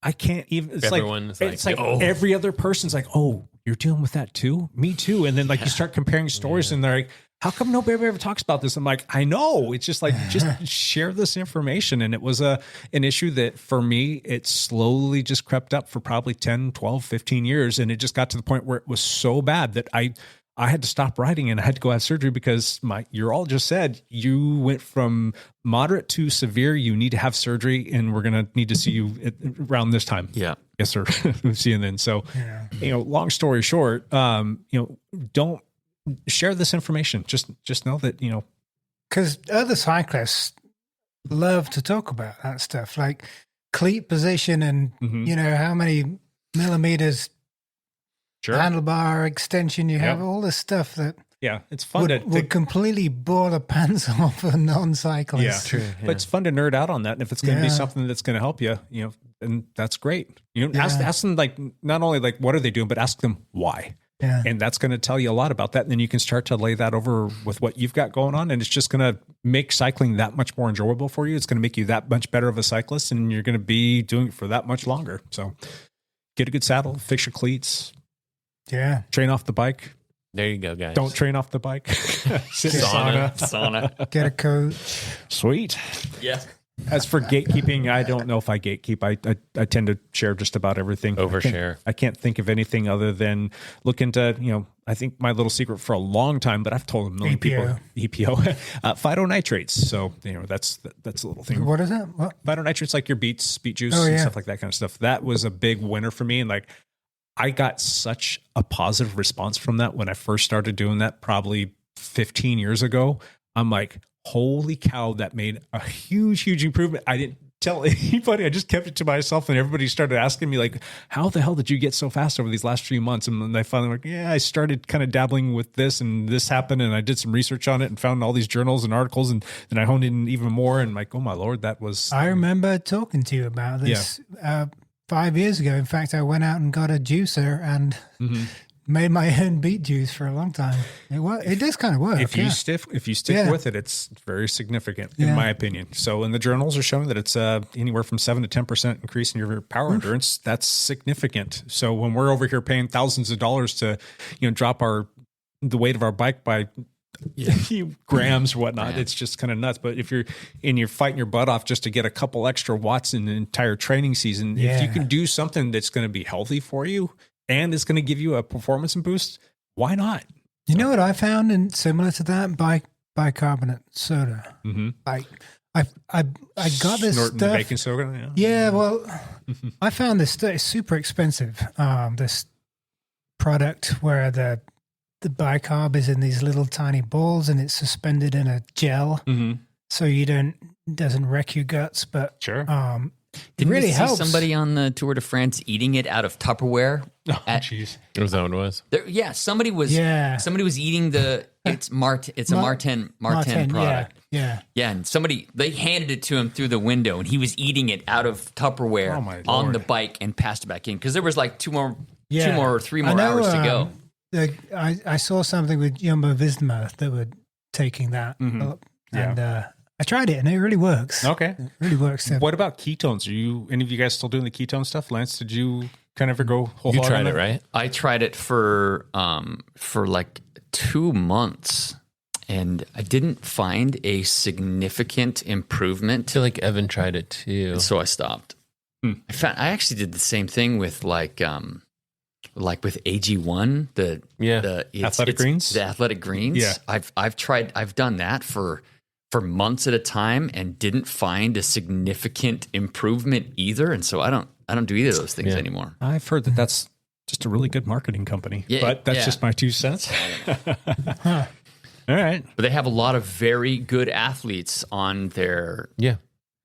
I can't even, it's like every other person's like, oh, you're dealing with that too? Me too. And then like you start comparing stories and they're like, how come nobody ever talks about this? I'm like, I know. It's just like, just share this information. And it was an issue that for me, it slowly just crept up for probably 10, 12, 15 years. And it just got to the point where it was so bad that I had to stop writing and I had to go have surgery because my urologist said, you went from moderate to severe. You need to have surgery and we're going to need to see you around this time.
Yeah.
Yes, sir. See you then. So, long story short, don't share this information. Just know that,
because other cyclists love to talk about that stuff, like cleat position and, how many millimeters handlebar extension you have, all this stuff that
it's fun
would completely bore the pants off a non-cyclist.
Yeah, true. Yeah. But it's fun to nerd out on that. And if it's going to be something that's going to help you, and that's great. Ask them like, not only like, what are they doing, but ask them why.
Yeah.
And that's going to tell you a lot about that. And then you can start to lay that over with what you've got going on. And it's just going to make cycling that much more enjoyable for you. It's going to make you that much better of a cyclist and you're going to be doing it for that much longer. So get a good saddle, fix your cleats.
Yeah.
Train off the bike.
There you go, guys.
Don't train off the bike. Sit in
Sauna.
Get a coach.
Sweet.
Yeah.
As for gatekeeping, I don't know if I gatekeep. I tend to share just about everything.
Overshare.
I can't think of anything other than look into, I think my little secret for a long time, but I've told a million people, EPO, phytonitrates. So, that's a little thing.
What is that? What?
Phytonitrates, like your beet juice and stuff like that kind of stuff. That was a big winner for me. And like, I got such a positive response from that when I first started doing that probably 15 years ago. I'm like, holy cow, that made a huge, huge improvement. I didn't tell anybody. I just kept it to myself and everybody started asking me like, how the hell did you get so fast over these last few months? And then I finally like, I started kind of dabbling with this and this happened. And I did some research on it and found all these journals and articles and then I honed in even more. And like, oh my Lord, that was.
I remember talking to you about this 5 years ago. In fact, I went out and got a juicer and made my own beet juice for a long time. It does kind of work.
If you stick with it, it's very significant in my opinion. So, and the journals are showing that it's anywhere from 7 to 10% increase in your power endurance. That's significant. So when we're over here paying thousands of dollars to, drop the weight of our bike by few grams or whatnot, it's just kind of nuts. But if you're fighting your butt off just to get a couple extra watts in an entire training season, if you can do something that's going to be healthy for you and it's going to give you a performance boost, why not?
You know what I found and similar to that? Bicarbonate soda.
Mm-hmm.
I got this
Snorting
stuff.
Baking soda.
Yeah, well, I found this stuff. It's super expensive. This product where the bicarb is in these little tiny balls and it's suspended in a gel, so it doesn't wreck your guts. But
sure.
Didn't
really
you see
helps.
somebody on the Tour de France eating it out of Tupperware?
Oh, jeez.
Was that what it was?
Somebody was eating it's a Martin product.
Yeah.
Yeah, and they handed it to him through the window and he was eating it out of Tupperware on the bike and passed it back in because there was like 3 more hours to go.
I saw something with Jumbo Visma that were taking that, and I tried it, and it really works.
Okay,
it really works.
What about ketones? Are any of you guys still doing the ketone stuff? Lance, did you kind of ever go whole
You
hog
tried
on
it,
that?
right?
I tried it for like 2 months, and I didn't find a significant improvement.
I feel like Evan tried it too,
and so I stopped. I actually did the same thing with like with AG1, the
Athletic Greens.
The Athletic Greens.
Yeah,
I've done that for months at a time and didn't find a significant improvement either. And so I don't do either of those things anymore.
I've heard that that's just a really good marketing company, but that's just my 2 cents. All right.
But they have a lot of very good athletes on their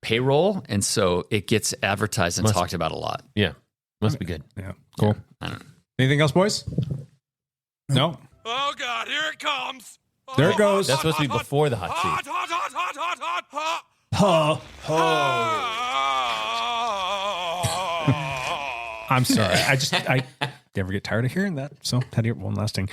payroll, and so it gets advertised and talked about a lot.
Yeah. Must be good.
Yeah. Cool.
I don't know.
Anything else, boys? No.
Oh, God, here it comes.
There it goes.
That's supposed to be before the hot seat.
I'm sorry. I never get tired of hearing that. So had to hear one last thing.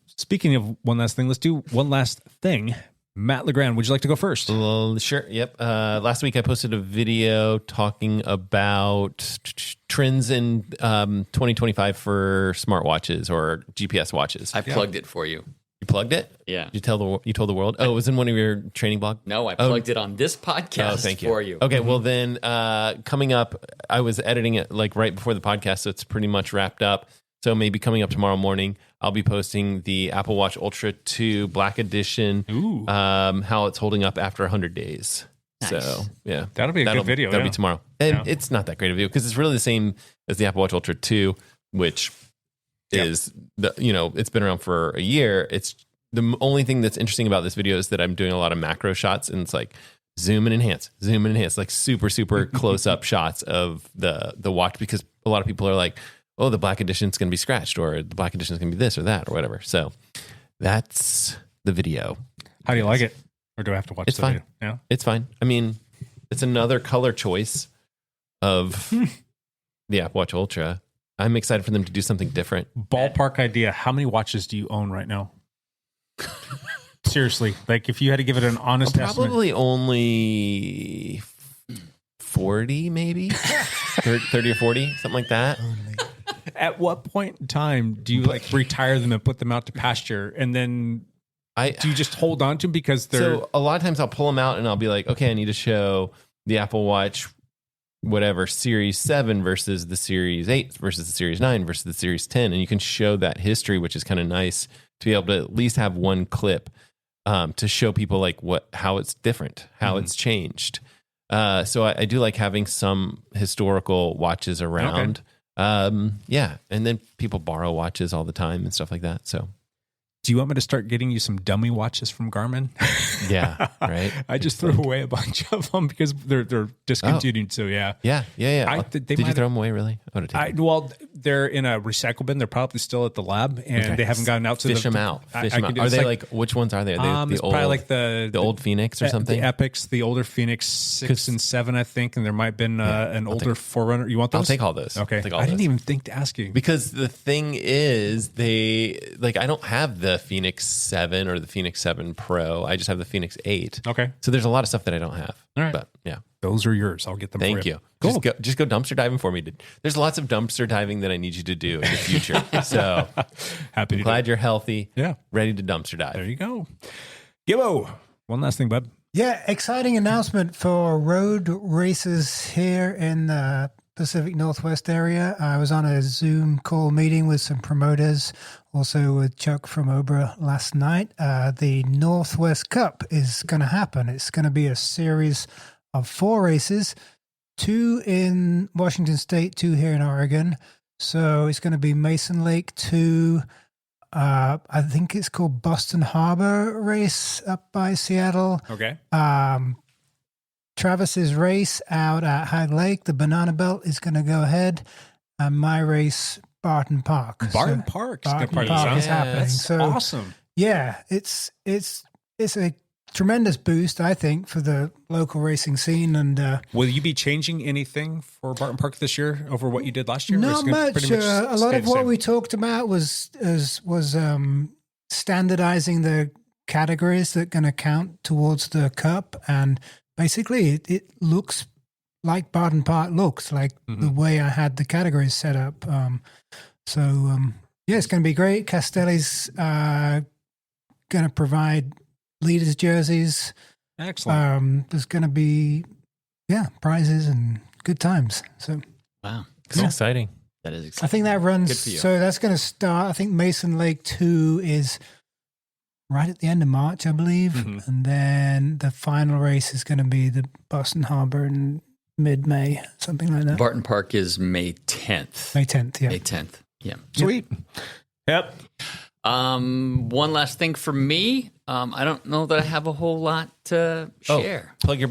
Speaking of one last thing, let's do one last thing. Matt Legrand, would you like to go first?
Well, sure. Yep. Last week I posted a video talking about trends in 2025 for smartwatches or GPS watches.
I plugged it for you.
You plugged it?
Yeah.
You told the world? Oh, it was in one of your training blogs?
No, I plugged it on this podcast for you.
Okay, well then coming up, I was editing it like right before the podcast, so it's pretty much wrapped up. So maybe coming up tomorrow morning, I'll be posting the Apple Watch Ultra 2 Black Edition, how it's holding up after 100 days.
Nice.
So yeah,
that'll be a good video.
That'll be tomorrow. And it's not that great a video because it's really the same as the Apple Watch Ultra 2, which is it's been around for a year. It's the only thing that's interesting about this video is that I'm doing a lot of macro shots, and it's like zoom and enhance, like super close up shots of the watch, because a lot of people are like, oh, the Black Edition is going to be scratched, or the Black Edition is going to be this or that or whatever. So that's the video.
How do you like it? Or do I have to watch
it's
the
fine.
video? Yeah,
it's fine. I mean, it's another color choice of the Apple Watch Ultra. I'm excited for them to do something different.
Ballpark idea. How many watches do you own right now? Seriously, like if you had to give it an honest estimate.
Probably only 40, maybe 30 or 40, something like that.
At what point in time do you like retire them and put them out to pasture, and then do you just hold on to them because they're?
So a lot of times I'll pull them out and I'll be like, okay, I need to show the Apple Watch, whatever, Series 7 versus the Series 8 versus the Series 9 versus the Series 10, and you can show that history, which is kind of nice to be able to at least have one clip to show people like how it's different, how it's changed. So I do like having some historical watches around. Okay. And then people borrow watches all the time and stuff like that. So
do you want me to start getting you some dummy watches from Garmin?
Yeah, right.
I just threw away a bunch of them because they're discontinued. So yeah.
Did you throw them away? Really?
Well, they're in a recycle bin. They're probably still at the lab, and they haven't gotten out to
fish them out. Fish them out. Are they like which ones are they? Are they
probably like the
old Phoenix or something?
The Epics, the older Phoenix 6 and 7, I think, and there might have been an older Forerunner. You want those?
I'll take all those.
Okay, I didn't even think to ask you
because the thing is, I don't have the Phoenix 7 or the Phoenix 7 Pro. I just have the Phoenix 8.
Okay.
So there's a lot of stuff that I don't have.
All right.
But yeah.
Those are yours. I'll get them
Thank
for you.
Cool. Just go dumpster diving for me. There's lots of dumpster diving that I need you to do in the future. So
happy to
glad you're healthy.
Yeah.
Ready to dumpster dive.
There you go. Gibbo. One last thing, bud.
Yeah. Exciting announcement for road races here in the Pacific Northwest area. I was on a Zoom call meeting with some promoters, also with Chuck from Obra last night. The Northwest Cup is going to happen. It's going to be a series of 4 races, 2 in Washington State, 2 here in Oregon. So it's going to be Mason Lake 2. I think it's called Boston Harbor race up by Seattle.
Okay.
Travis's race out at Hag Lake, the Banana Belt, is going to go ahead. And my race, Barton Park.
Barton Park is
happening.
That's
so
awesome.
Yeah, it's a tremendous boost, I think, for the local racing scene. And
will you be changing anything for Barton Park this year over what you did last year?
Not much. A lot of what we talked about was standardizing the categories that are going to count towards the Cup, and basically it looks like Barton Park looks, like the way I had the categories set up. Yeah, it's going to be great. Castelli's going to provide leaders' jerseys.
Excellent.
There's going to be, prizes and good times. So
wow,
it's exciting.
That is exciting.
I think that runs.
Good for you.
So that's going to start. I think Mason Lake 2 is right at the end of March, I believe, and then the final race is going to be the Boston Harbor in mid-May, something like that.
Barton Park is May 10th.
May 10th, yeah.
May 10th, yeah.
Sweet. Yep.
One last thing for me. I don't know that I have a whole lot to share.
Plug your.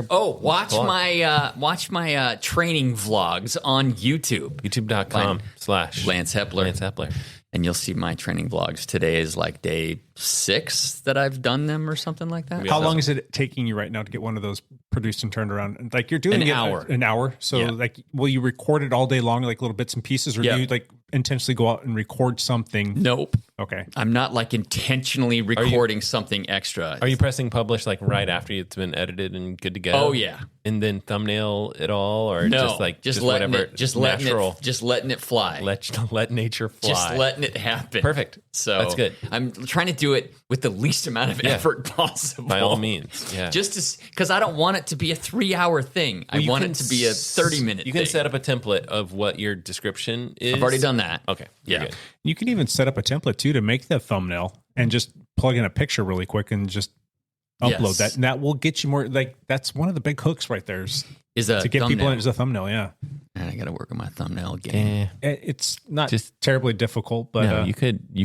Watch
blog.
my training vlogs on YouTube.
YouTube.com/Lance
Hepler. And you'll see my training vlogs. Today is like day 6 that I've done them or something like that.
How long is it taking you right now to get one of those produced and turned around? Like you're doing
An
it
hour.
An hour. So like, will you record it all day long, like little bits and pieces, or do you like intentionally go out and record something?
Nope.
Okay.
I'm not like intentionally recording something extra.
Are you pressing publish like right after it's been edited and good to go?
Oh, yeah.
And then thumbnail it all, or
No,
just
letting
whatever,
just letting it fly.
Let nature fly.
Just letting it happen.
Perfect.
So
that's good.
I'm trying to do it with the least amount of effort possible.
By all means, yeah.
Just because I don't want it to be a 3-hour thing. I want it to be a 30-minute.
You can set up a template of what your description is.
I've already done that.
Okay.
Yeah.
You can even set up a template too to make the thumbnail and just plug in a picture really quick and just upload that. And that will get you more, like, that's one of the big hooks right there is
a
to get
thumbnail.
people in as a thumbnail. Yeah.
And I got to work on my thumbnail game.
It's not just terribly difficult, but
no, you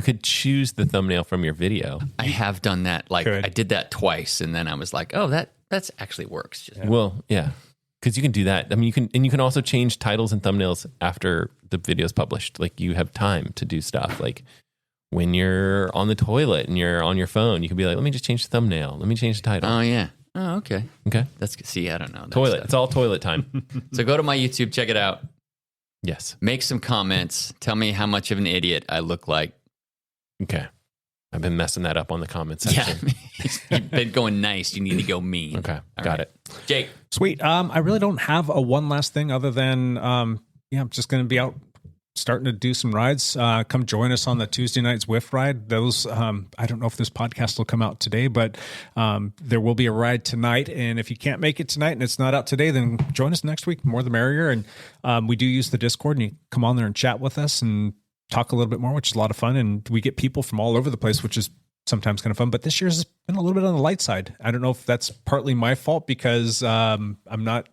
could choose the thumbnail from your video.
I have done that. Like I did that twice, and then I was like, "Oh, that's actually works." Just
Well, yeah, because you can do that. I mean, you can also change titles and thumbnails after the video's published. Like you have time to do stuff. Like when you're on the toilet and you're on your phone, you can be like, "Let me just change the thumbnail. Let me change the title."
Oh yeah. Oh, okay.
Okay.
I don't know. that
Toilet.
stuff.
It's all toilet time.
So go to my YouTube, check it out.
Yes.
Make some comments. Tell me how much of an idiot I look like.
Okay. I've been messing that up on the comment section.
Yeah. You've been going nice. You need to go mean.
Okay.
All
Got
right.
it.
Jake.
Sweet. I really don't have a one last thing other than, I'm just going to be out starting to do some rides. Come join us on the Tuesday night Zwift ride. Those, I don't know if this podcast will come out today, but there will be a ride tonight. And if you can't make it tonight and it's not out today, then join us next week. More the merrier. And we do use the Discord, and you come on there and chat with us and talk a little bit more, which is a lot of fun. And we get people from all over the place, which is sometimes kind of fun. But this year's been a little bit on the light side. I don't know if that's partly my fault because I'm not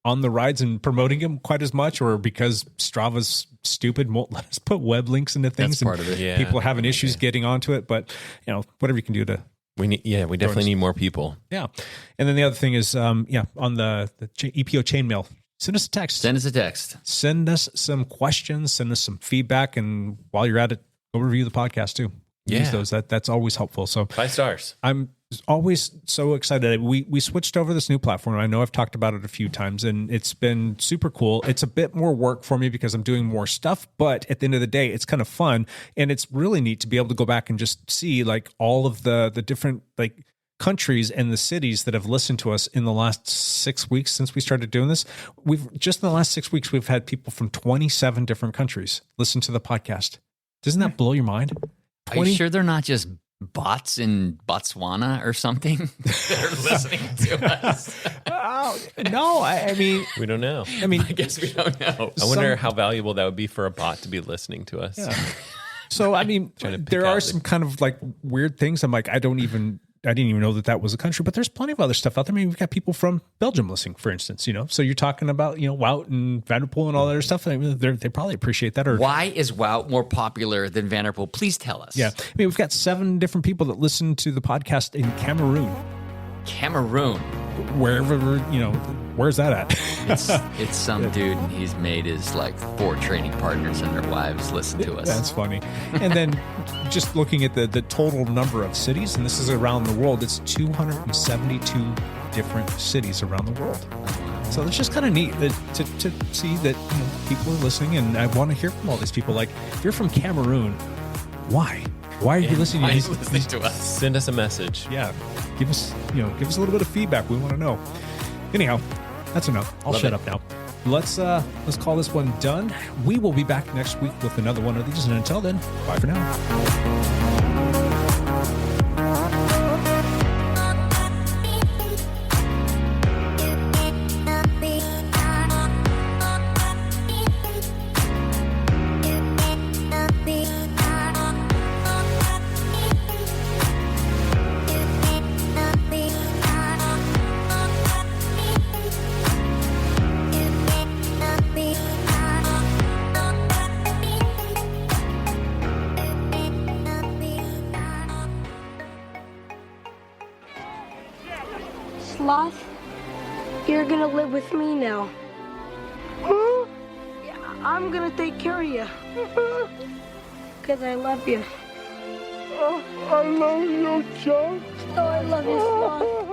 on the rides and promoting them quite as much, or because Strava's stupid, won't let us put web links into things.
That's part of it.
Yeah.
People are having issues getting onto it, but whatever you can do to.
We definitely need more people.
Yeah. And then the other thing is, on the EPO Chain Mail, send us a text.
Send us a text.
Send us some questions, send us some feedback. And while you're at it, go review the podcast too. Use those. That's always helpful. So
5 stars.
I'm always so excited. We switched over this new platform. I know I've talked about it a few times, and it's been super cool. It's a bit more work for me because I'm doing more stuff, but at the end of the day, it's kind of fun, and it's really neat to be able to go back and just see like all of the different like countries and the cities that have listened to us in the last 6 weeks since we started doing this. We've just in the last 6 weeks, we've had people from 27 different countries listen to the podcast. Doesn't that blow your mind?
Are you sure they're not just bots in Botswana or something that are listening to us?
No, I mean,
we don't know.
I mean,
I guess we don't know.
I wonder how valuable that would be for a bot to be listening to us.
Yeah. So, I mean, there are some kind of like weird things. I'm like, I didn't even know that was a country, but there's plenty of other stuff out there. I mean, we've got people from Belgium listening, for instance, so you're talking about, Wout and Vanderpool and all that other stuff. I mean, they probably appreciate that. Or
why is Wout more popular than Vanderpool? Please tell us.
Yeah. I mean, we've got 7 different people that listen to the podcast in Cameroon. Wherever, where's that at?
It's some dude, and he's made his like 4 training partners and their wives listen to us.
That's funny. And then just looking at the total number of cities, and this is around the world, it's 272 different cities around the world. So it's just kind of neat to see that people are listening, and I want to hear from all these people. Like, if you're from Cameroon, why? Why are you listening
to us?
Send us a message.
Yeah. Give us a little bit of feedback. We want to know. Anyhow, that's enough. I'll shut up now. Let's call this one done. We will be back next week with another one of these. And until then, bye for now.
Sloth, you're gonna live with me now. Yeah, I'm gonna take care of you. Because I love you.
I love you, Chuck.
Oh, I love you, Sloth.